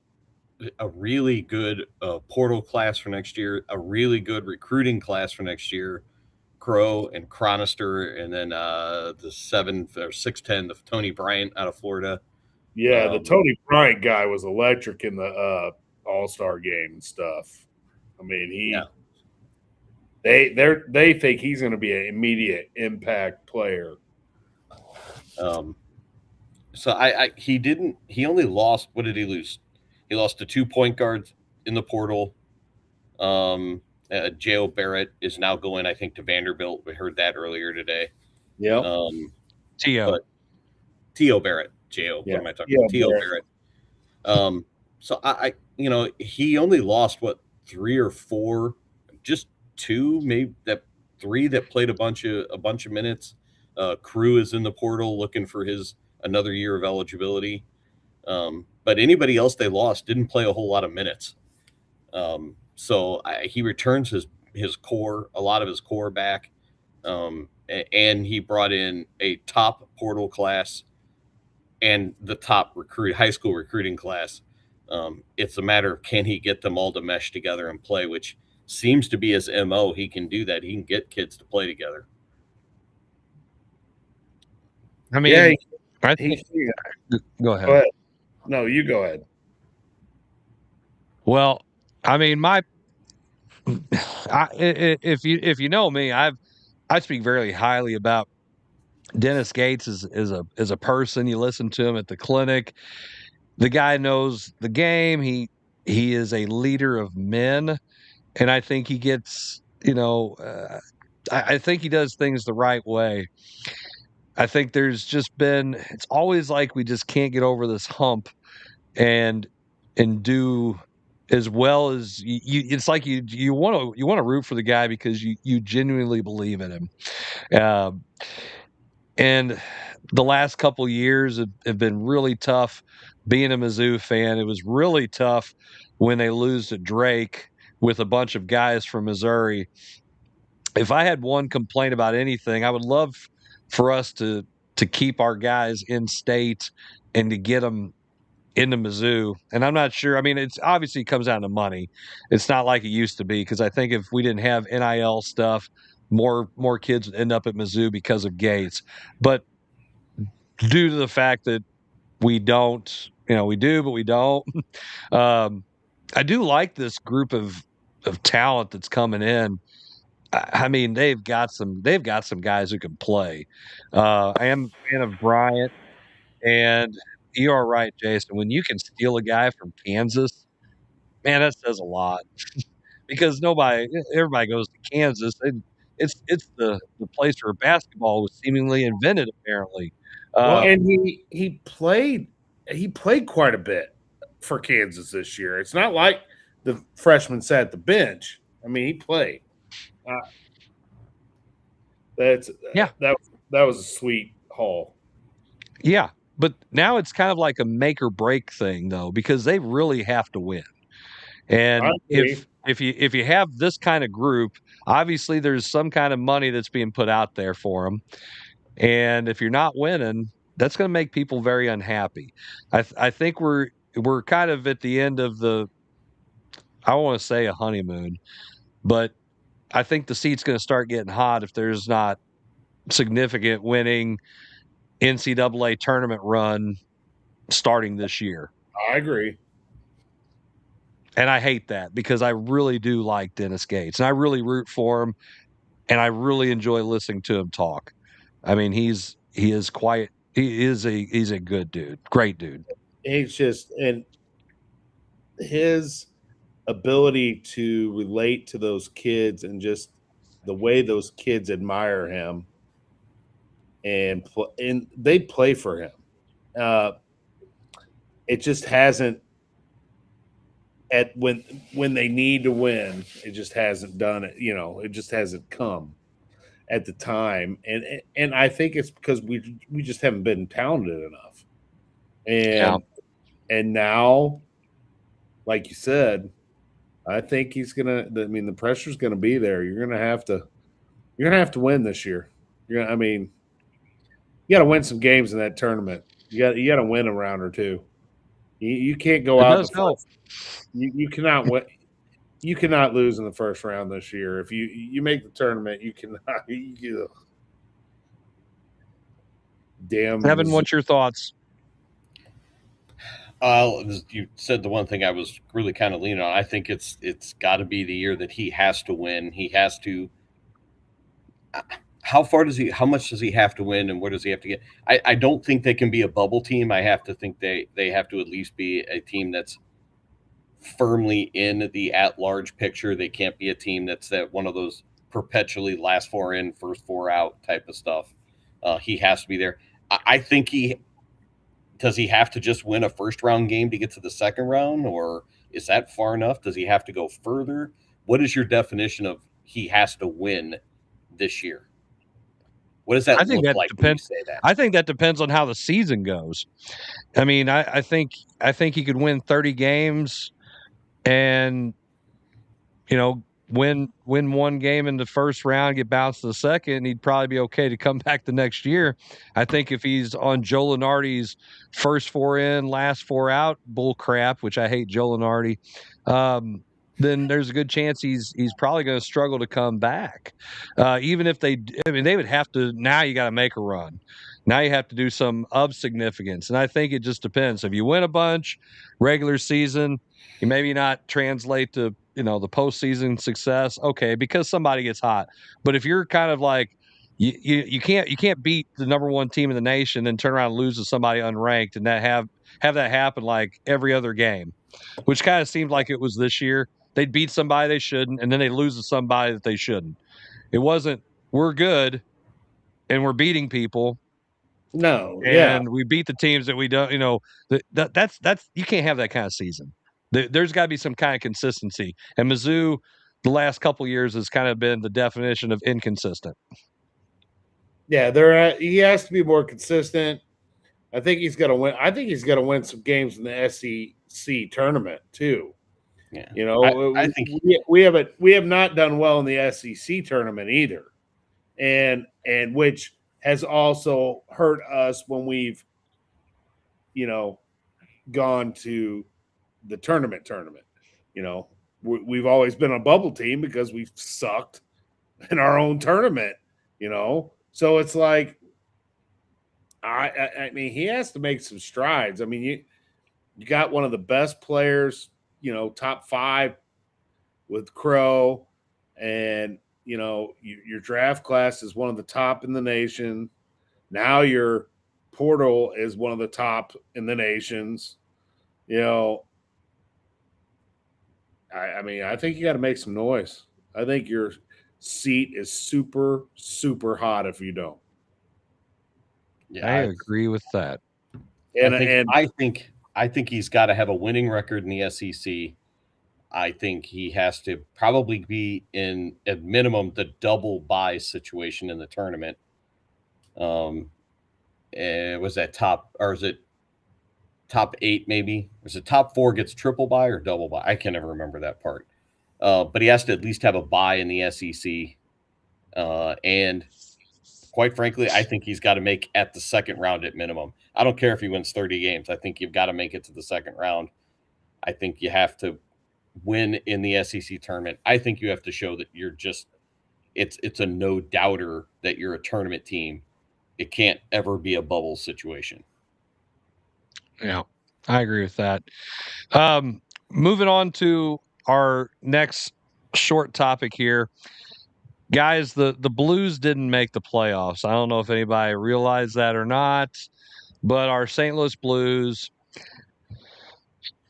A really good portal class for next year, a really good recruiting class for next year. Crow and Chronister, and then the 7th or 6'10", the Tony Bryant out of Florida. Yeah, the Tony Bryant guy was electric in the All-Star game and stuff. I mean, they think he's going to be an immediate impact player. So he only lost, what did he lose? He lost to 2 point guards in the portal. J.O. Barrett is now going, I think, to Vanderbilt. We heard that earlier today. Yeah. T.O. Barrett. J.O. Yeah. What am I talking about? T.O. Barrett. So I he only lost 3 or 4, just 2, maybe 3 that played a bunch of minutes. Crew is in the portal looking for his another year of eligibility. But anybody else they lost didn't play a whole lot of minutes. So he returns his core, a lot of his core back. And he brought in a top portal class and the top high school recruiting class. It's a matter of, can he get them all to mesh together and play, which seems to be his MO. He can do that. He can get kids to play together. I mean, Yeah, I think. Go ahead. Go ahead. No, you go ahead. Well, I mean, if you know me, I speak very highly about Dennis Gates as a person. You listen to him at the clinic. The guy knows the game. He is a leader of men, and I think he gets, I think he does things the right way. I think there's just been, it's always like we just can't get over this hump and do as well as you it's like you want to root for the guy because you genuinely believe in him. And the last couple years have been really tough being a Mizzou fan. It was really tough when they lose to Drake with a bunch of guys from Missouri. If I had one complaint about anything, I would love for us to keep our guys in state and to get them into Mizzou. And I'm not sure. I mean, it's obviously comes down to money. It's not like it used to be, because I think if we didn't have NIL stuff, more kids would end up at Mizzou because of Gates. But due to the fact that we don't, we do, but we don't. I do like this group of talent that's coming in. I mean, they've got some guys who can play. I am a fan of Bryant, and you are right, Jason. When you can steal a guy from Kansas, man, that says a lot. Because everybody goes to Kansas, and it's the place where basketball was seemingly invented, apparently. Well, and he played quite a bit for Kansas this year. It's not like the freshman sat at the bench. I mean, he played. That was a sweet haul. Yeah, but now it's kind of like a make or break thing, though, because they really have to win. And if you have this kind of group, obviously there's some kind of money that's being put out there for them. And if you're not winning, that's going to make people very unhappy. I think we're kind of at the end of I don't want to say a honeymoon, but I think the seat's going to start getting hot if there's not significant winning NCAA tournament run starting this year. I agree. And I hate that, because I really do like Dennis Gates, and I really root for him, and I really enjoy listening to him talk. I mean, he's a good dude, great dude. He's just, and his ability to relate to those kids and just the way those kids admire him and they play for him. It just hasn't, when they need to win, it just hasn't done it. It just hasn't come at the time, and I think it's because we just haven't been talented enough. And now, like you said, I think he's gonna. I mean, the pressure's gonna be there. You're gonna have to win this year. You got to win some games in that tournament. You got to win a round or two. You can't go out. You cannot win. You cannot lose in the first round this year. If you make the tournament, you cannot. Damn. Evan, what's your thoughts? You said the one thing I was really kind of leaning on. I think it's got to be the year that he has to win. He has to. How much does he have to win, and where does he have to get? I don't think they can be a bubble team. I have to think they have to at least be a team that's firmly in the at-large picture. They can't be a team that's one of those perpetually last four in, first four out type of stuff. He has to be there. I think does he have to just win a first round game to get to the second round, or is that far enough? Does he have to go further? What is your definition of he has to win this year? What does that I think look that like when you say that? I think that depends on how the season goes. I mean, I think he could win 30 games and win one game in the first round, get bounced to the second, he'd probably be okay to come back the next year. I think if he's on Joe Lunardi's first 4 in, last 4 out bull crap, which I hate Joe Lunardi, then there's a good chance he's probably going to struggle to come back. Even if they would have to. Now you got to make a run. Now you have to do some of significance, and I think it just depends. If you win a bunch regular season, you maybe not translate to the postseason success. Okay, because somebody gets hot. But if you're kind of like you can't beat the number 1 team in the nation and turn around and lose to somebody unranked and that have that happen like every other game, which kind of seemed like it was this year. They'd beat somebody they shouldn't, and then they lose to somebody that they shouldn't. It wasn't we're good and we're beating people. No, and we beat the teams that we don't. That's you can't have that kind of season. There's got to be some kind of consistency. And Mizzou, the last couple of years, has kind of been the definition of inconsistent. Yeah, he has to be more consistent. I think he's going to win. I think he's going to win some games in the SEC tournament too. Yeah, I think we have not done well in the SEC tournament either, and which has also hurt us when we've gone to the tournament. We've always been a bubble team because we've sucked in our own tournament. So it's like I mean, he has to make some strides. I mean, you got one of the best players, top 5 with Crow, and your draft class is one of the top in the nation. Now your portal is one of the top in the nations. I mean, I think you got to make some noise. I think your seat is super, super hot if you don't. Yeah, I agree with that. And I think he's got to have a winning record in the SEC. I think he has to probably be in at minimum the double bye situation in the tournament. Was that top, or is it top 8 maybe? Is it top 4 gets triple bye or double bye? I can never remember that part. But he has to at least have a bye in the SEC. And quite frankly, I think he's got to make at the second round at minimum. I don't care if he wins 30 games. I think you've got to make it to the second round. I think you have to win in the SEC tournament. I think you have to show that you're just it's a no doubter that you're a tournament team. It can't ever be a bubble situation. Yeah, I agree with that. Moving on to our next short topic here. Guys, the Blues didn't make the playoffs. I don't know if anybody realized that or not, but our St. Louis Blues,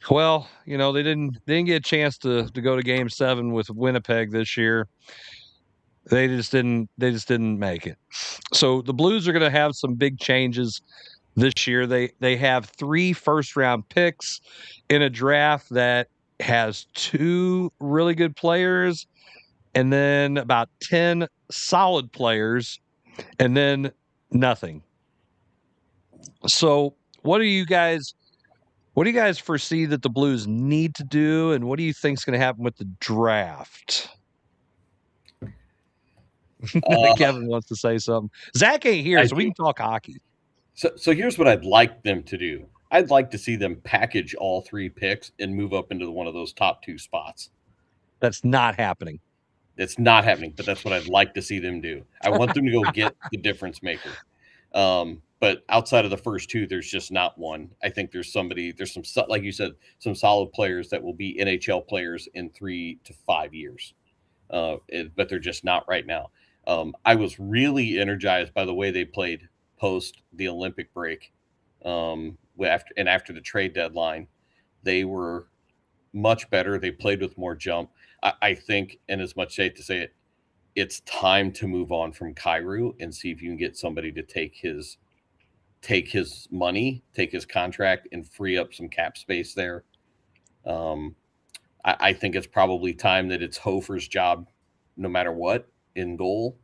well, they didn't get a chance to go to Game 7 with Winnipeg this year. They just didn't make it. So the Blues are going to have some big changes this year. They have 3 first-round picks in a draft that has 2 really good players and then about 10 solid players and then nothing. So what do you guys foresee that the Blues need to do, and what do you think is going to happen with the draft? Kevin wants to say something. Zach ain't here, so we can talk hockey. So here's what I'd like them to do. I'd like to see them package all 3 picks and move up into one of those top 2 spots. That's not happening. It's not happening, but that's what I'd like to see them do. I want them to go get the difference maker. But outside of the first 2, there's just not one. I think there's some, like you said, some solid players that will be NHL players in 3 to 5 years. But they're just not right now. I was really energized by the way they played post the Olympic break. After the trade deadline, they were much better. They played with more jump. I think, and as much safe to say it, it's time to move on from Kyrou and see if you can get somebody to take his money, take his contract, and free up some cap space there. I think it's probably time that it's Hofer's job, no matter what, in goal.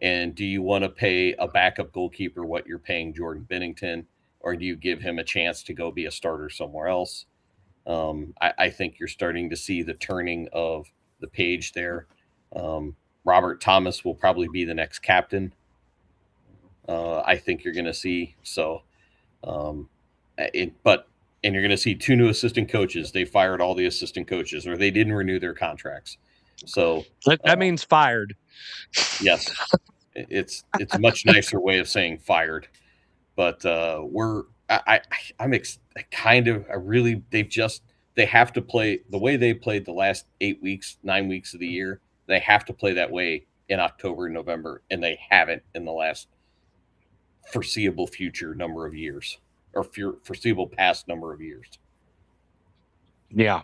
And do you want to pay a backup goalkeeper what you're paying Jordan Bennington, or do you give him a chance to go be a starter somewhere else? I think you're starting to see the turning of the page there. Robert Thomas will probably be the next captain. I think you're going to see and you're going to see 2 new assistant coaches. They fired all the assistant coaches, or they didn't renew their contracts. So that means fired. Yes, it's a much nicer way of saying fired. But they have to play the way they played the last 8 weeks, 9 weeks of the year. They have to play that way in October and November, and they haven't in the last foreseeable future number of years, or foreseeable past number of years. Yeah.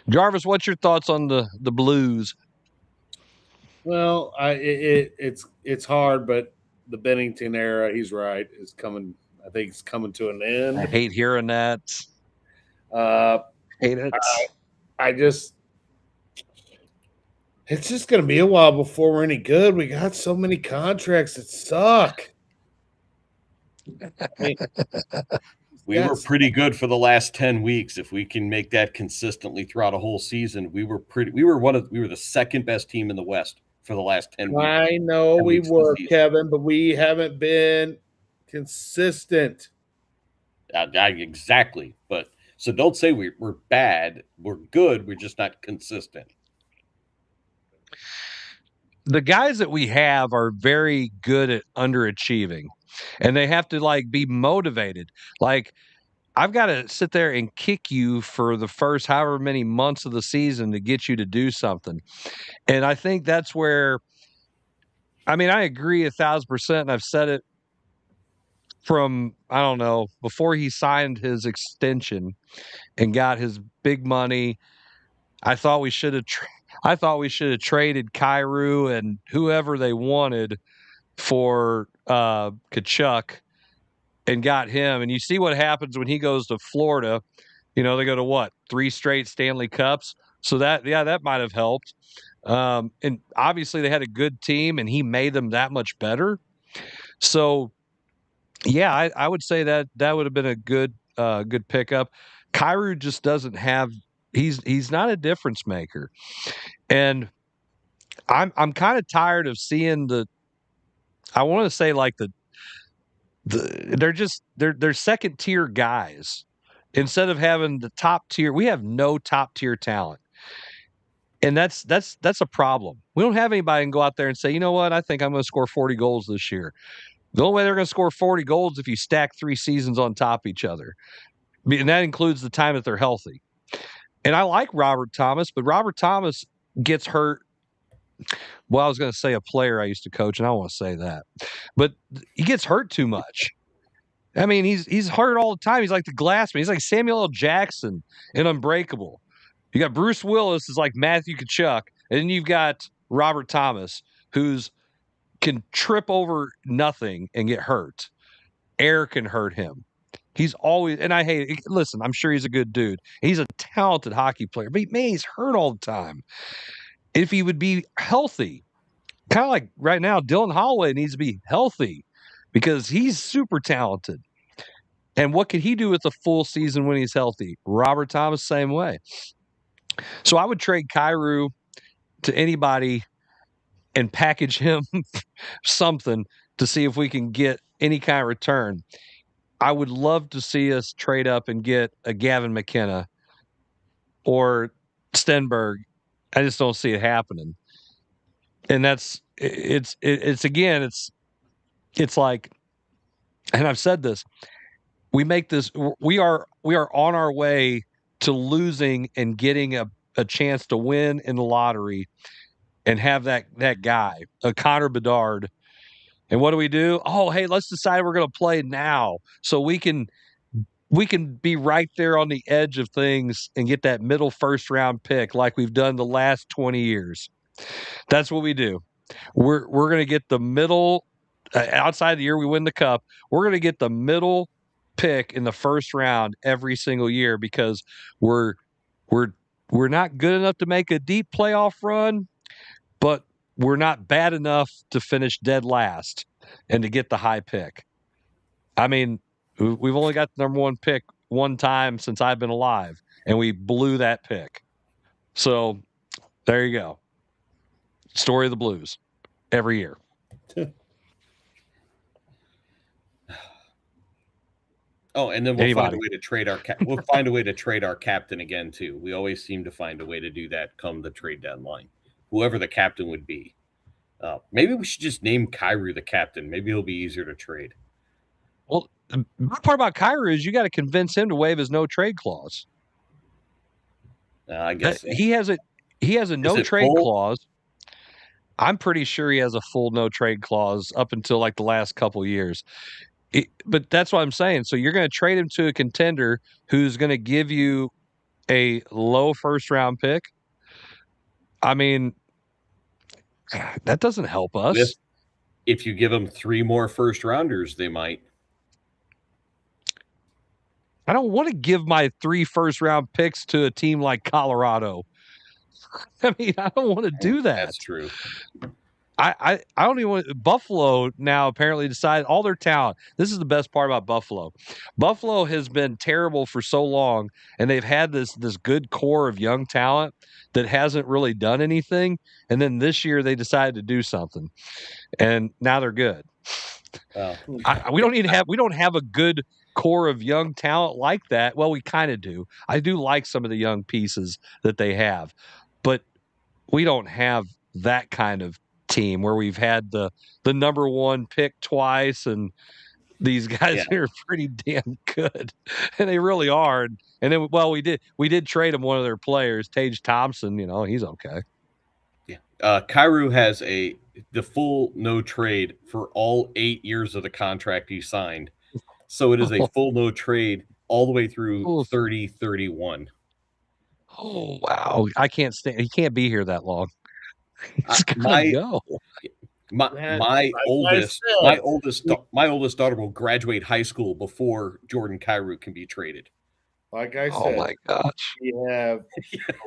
Jarvis, what's your thoughts on the Blues? Well, it's hard, but the Bennington era, he's right, is coming. I think it's coming to an end. I hate hearing that. Hate it. It's just going to be a while before we're any good. We got so many contracts that suck. We were pretty good for the last 10 weeks. If we can make that consistently throughout a whole season, we were the second best team in the West for the last 10 weeks. I know we were, Kevin, but we haven't been consistent. Exactly. But so don't say we're bad. We're good. We're just not consistent. The guys that we have are very good at underachieving, and they have to be motivated. I've got to sit there and kick you for the first however many months of the season to get you to do something. And I think that's where, I agree 1,000%. And I've said it from, I don't know, before he signed his extension and got his big money. I thought we should have traded Kyrou and whoever they wanted for Kachuk and got him. And you see what happens when he goes to Florida. They go to what? 3 straight Stanley Cups. So that might have helped. And obviously they had a good team and he made them that much better. So yeah, I would say that would have been a good pickup. Kyrou just doesn't have, he's not a difference maker. And I'm kind of tired of seeing they're second tier guys instead of having the top tier. We have no top tier talent. And that's a problem. We don't have anybody can go out there and say, you know what, I think I'm going to score 40 goals this year. The only way they're going to score 40 goals is if you stack 3 seasons on top of each other. And that includes the time that they're healthy. And I like Robert Thomas, but Robert Thomas gets hurt. Well, I was going to say a player I used to coach, and I don't want to say that. But he gets hurt too much. He's hurt all the time. He's like the Glassman. He's like Samuel L. Jackson in Unbreakable. You got Bruce Willis is like Matthew Tkachuk, and then you've got Robert Thomas, who's can trip over nothing and get hurt. Air can hurt him. He's always, and I hate it. Listen, I'm sure he's a good dude. He's a talented hockey player, but he's hurt all the time. If he would be healthy, kind of like right now, Dylan Holloway needs to be healthy because he's super talented. And what can he do with a full season when he's healthy? Robert Thomas, same way. So I would trade Kyrou to anybody and package him something to see if we can get any kind of return. I would love to see us trade up and get a Gavin McKenna or Stenberg. I just don't see it happening. And it's like, and I've said this, we are on our way to losing and getting a chance to win in the lottery and have that guy, a Connor Bedard. And what do? Oh, hey, let's decide we're going to play now so we can be right there on the edge of things and get that middle first round pick like we've done the last 20 years. That's what we do. We're going to get the middle outside the year we win the cup. We're going to get the middle pick in the first round every single year because we're not good enough to make a deep playoff run, but we're not bad enough to finish dead last and to get the high pick. I mean, we've only got the number one pick one time since I've been alive, and we blew that pick. So there you go. Story of the Blues every year. Oh, and then we'll find a way to trade we'll find a way to trade our captain again too. We always seem to find a way to do that come the trade deadline. Whoever the captain would be. Maybe we should just name Kyrou the captain. Maybe he'll be easier to trade. Well, the part about Kyrou is you got to convince him to waive his no trade clause. I guess he has a no trade clause. I'm pretty sure he has a full no trade clause up until like the last couple years. But that's what I'm saying. So you're going to trade him to a contender who's going to give you a low first round pick. I mean, that doesn't help us. If you give them 3 more first rounders, they might. I don't want to give my 3 first round picks to a team like Colorado. I mean, I don't want to do that. That's true. I don't even want Buffalo now apparently decided all their talent. This is the best part about Buffalo. Buffalo has been terrible for so long, and they've had this good core of young talent that hasn't really done anything. And then this year they decided to do something, and now they're good. We don't have a good core of young talent like that. Well, we kind of do. I do like some of the young pieces that they have, but we don't have that kind of team where we've had the number one pick twice, and these guys are pretty damn good, and they really are. And then, well, we did trade them one of their players, Ty Simpson. He's okay. Yeah, Kyrou has the full no trade for all 8 years of the contract he signed, so it is a full no trade all the way through 30-31. Oh wow! I can't stand. He can't be here that long. He's gotta go. My oldest daughter will graduate high school before Jordan Kyrou can be traded. Like I said, oh my gosh, we have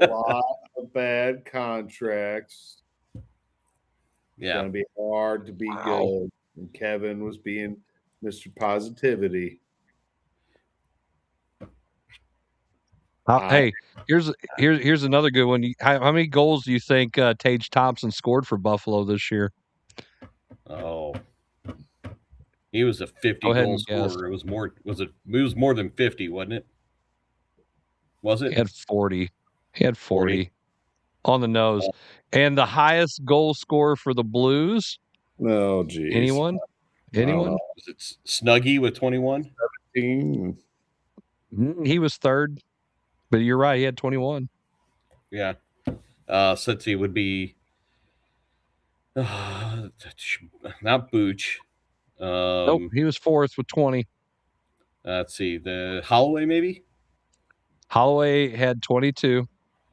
a lot of bad contracts. It's going to be hard to be good. And Kevin was being Mr. Positivity. Hey, here's another good one. How many goals do you think Ty Simpson scored for Buffalo this year? Oh, he was a 50-goal scorer. It was more. It was more than 50, wasn't it? Was it? He had 40. He had 40 on the nose, and the highest goal scorer for the Blues. Oh, geez. Anyone? Was it Snuggie with 21? 17. He was third, but you're right. He had 21. Yeah. Setzi would be not Booch. Nope, he was fourth with 20. Let's see. The Holloway, maybe? Holloway had 22.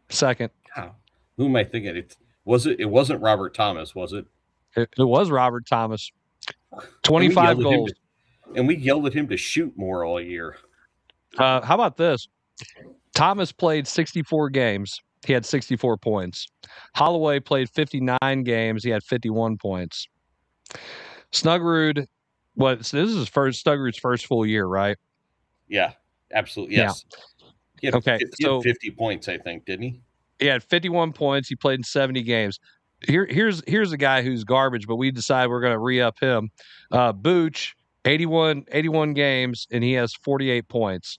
Second. Oh, who am I thinking? It wasn't Robert Thomas, was it? It was Robert Thomas. 25 goals. And we yelled at him to shoot more all year. How about this? Thomas played 64 games. He had 64 points. Holloway played 59 games. He had 51 points. Snuggerud, so this is Snuggerud's first full year, right? Yeah, absolutely. Yes. Yeah. He had 50 points, I think, didn't he? He had 51 points. He played in 70 games. Here's a guy who's garbage, but we decided we're going to re-up him. Booch, 81 games, and he has 48 points.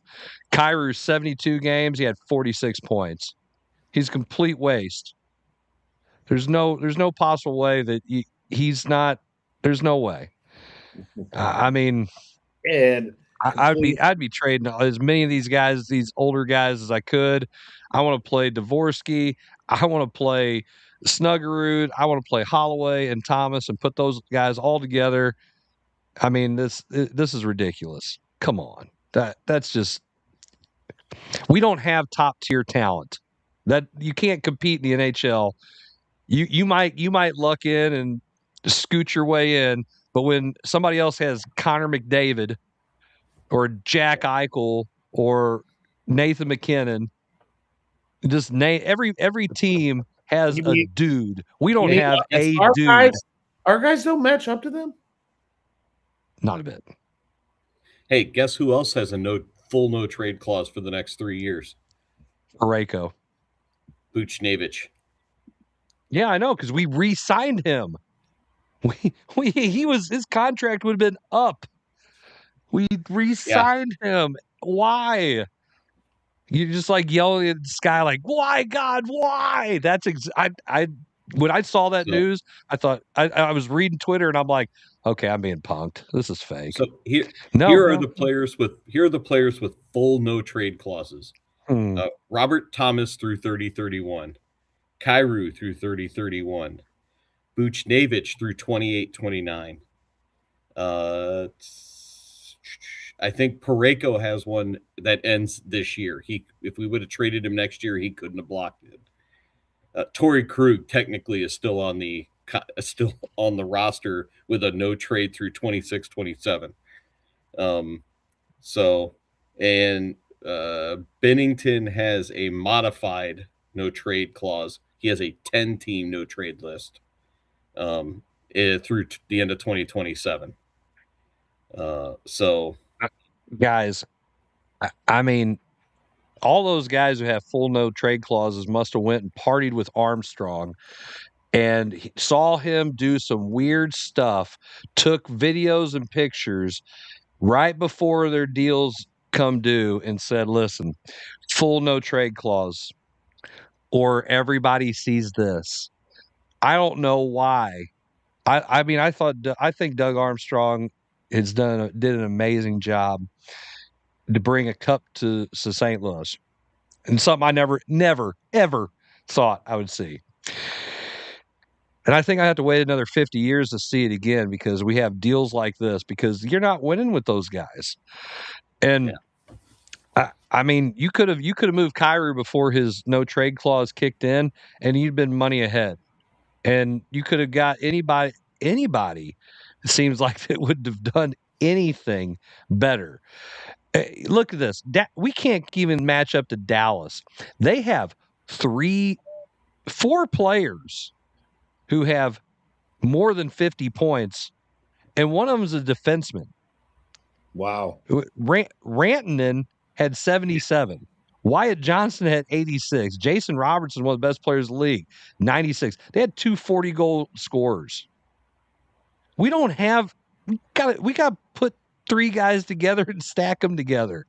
Kyrou, 72 games. He had 46 points. He's a complete waste. There's no possible way that he's not. There's no way. I mean, and I'd be trading as many of these guys, these older guys, as I could. I want to play Dvorsky. I want to play Snuggerud. I want to play Holloway and Thomas and put those guys all together. I mean, this is ridiculous. Come on, that's just. We don't have top tier talent. That you can't compete in the NHL. You might luck in and scoot your way in, but when somebody else has Connor McDavid or Jack Eichel or Nathan McKinnon, just every team has You a mean- dude. We don't you mean have a our dude. Our guys don't match up to them? Not a bit. Hey, guess who else has a full no trade clause for the next 3 years? Parayko. Buchnevich. Yeah, I know, because we re-signed him. His contract would have been up. We re-signed him. Why? You're just like yelling at the sky, like, "Why, God? Why?" That's when I saw that news, I thought I was reading Twitter and I'm like, "Okay, I'm being punked. This is fake." So here are the players with full no trade clauses. Robert Thomas through 30-31, Kyrou through 30-31, Buchnevich through 28-29. I think Parayko has one that ends this year. If we would have traded him next year, he couldn't have blocked it. Torrey Krug technically is still on the roster with a no trade through 26-27. Bennington has a modified no trade clause. He has a 10-team no trade list through the end of 2027. Guys, I mean, all those guys who have full no trade clauses must have went and partied with Armstrong and saw him do some weird stuff, took videos and pictures right before their deals come due and said, "Listen, full no trade clause or everybody sees this." I don't know why. I think Doug Armstrong did an amazing job to bring a cup to St. Louis, and something I never, ever thought I would see. And I think I have to wait another 50 years to see it again because we have deals like this because you're not winning with those guys. And I mean, you could have moved Kyrou before his no trade clause kicked in, and you'd been money ahead. And you could have got anybody. It seems like that would have done anything better. Look at this. We can't even match up to Dallas. They have 4 players who have more than 50 points, and one of them is a defenseman. Wow. Rantanen had 77. Wyatt Johnson had 86. Jason Robertson, one of the best players in the league, 96. They had 2 40-goal scorers. We don't have we got to put 3 guys together and stack them together.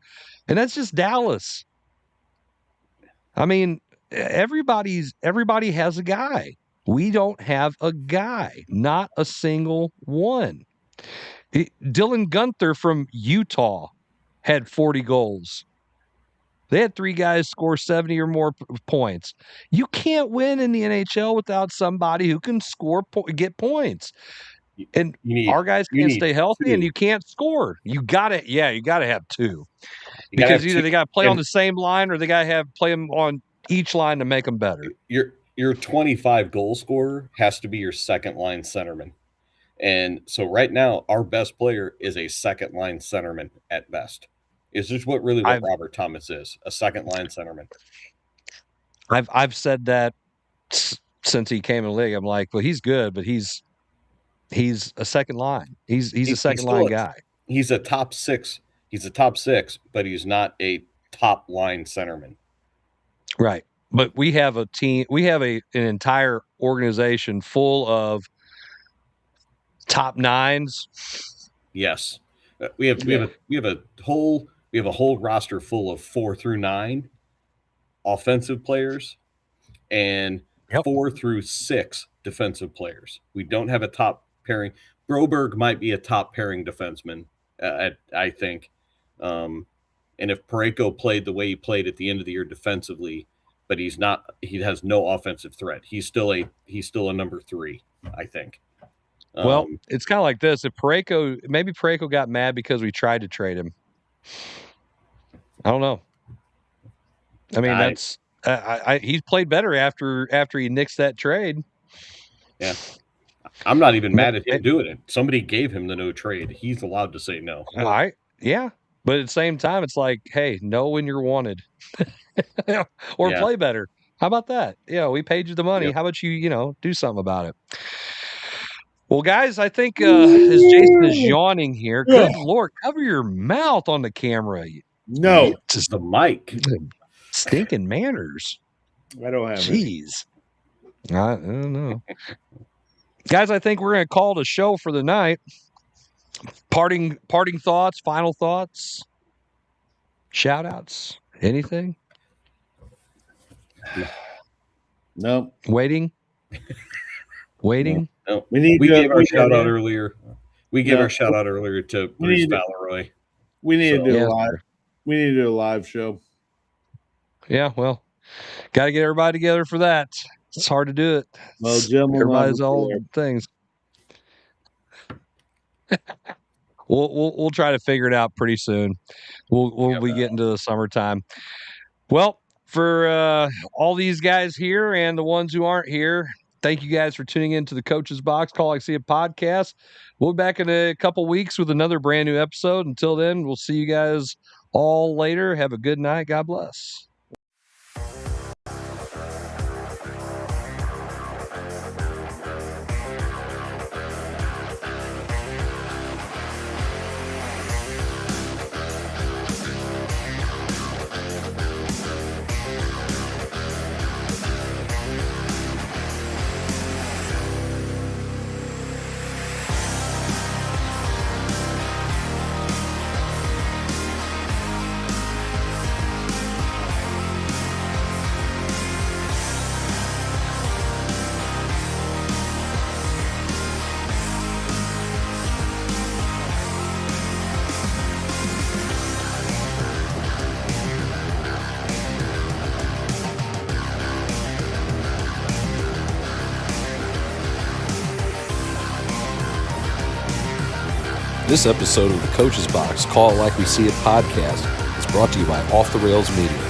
And that's just Dallas. I mean, everybody has a guy. We don't have a guy, not a single one. Dylan Gunther from Utah had 40 goals. They had 3 guys score 70 or more points. You can't win in the NHL without somebody who can get points. And our guys can't stay healthy, 2. And you can't score. You got to have 2. Because either they got to play on the same line or they got to play them on each line to make them better. Your 25 goal scorer has to be your second line centerman. And so right now, our best player is a second line centerman at best. Is this what Robert Thomas is? A second line centerman. I've said that since he came in the league. I'm like, well, he's good, but he's a second line. He's a second line guy. He's a top 6. He's a top 6, but he's not a top line centerman. Right. But we have a team. We have an entire organization full of top 9s. Yes, we have a whole roster full of 4 through 9 offensive players and 4 through 6 defensive players. We don't have a top pairing. Broberg might be a top pairing defenseman, I think. And if Parayko played the way he played at the end of the year defensively, but he's not. He has no offensive threat. He's still a number 3, I think. Well, it's kind of like this. If maybe Parayko got mad because we tried to trade him. I don't know. I mean, that's he's played better after he nixed that trade. Yeah, I'm not even mad at him doing it. Somebody gave him the no trade. He's allowed to say no. Yeah, but at the same time, it's like, hey, know when you're wanted, or play better. How about that? Yeah, we paid you the money. Yep. How about you, do something about it? Well, guys, I think as Jason is yawning here, good Lord, cover your mouth on the camera. No. Just the mic. Stinking manners. I don't have Jeez. I don't know. Guys, I think we're going to call it a show for the night. Parting thoughts, final thoughts, shout outs, anything? No. Waiting. No. We gave our shout out earlier. We gave our shout out earlier to Bruce Valeroy. We need to do a live. We need to do a live show. Yeah, well, got to get everybody together for that. It's hard to do it. Well, Jim, everybody's all things. We'll try to figure it out pretty soon. We'll be getting to the summertime. Well, for all these guys here and the ones who aren't here, thank you guys for tuning in to the Coach's Box Call Like See It podcast. We'll be back in a couple weeks with another brand new episode. Until then, we'll see you guys all later. Have a good night. God bless. This episode of the Coach's Box Call It Like We See It podcast is brought to you by Off the Rails Media.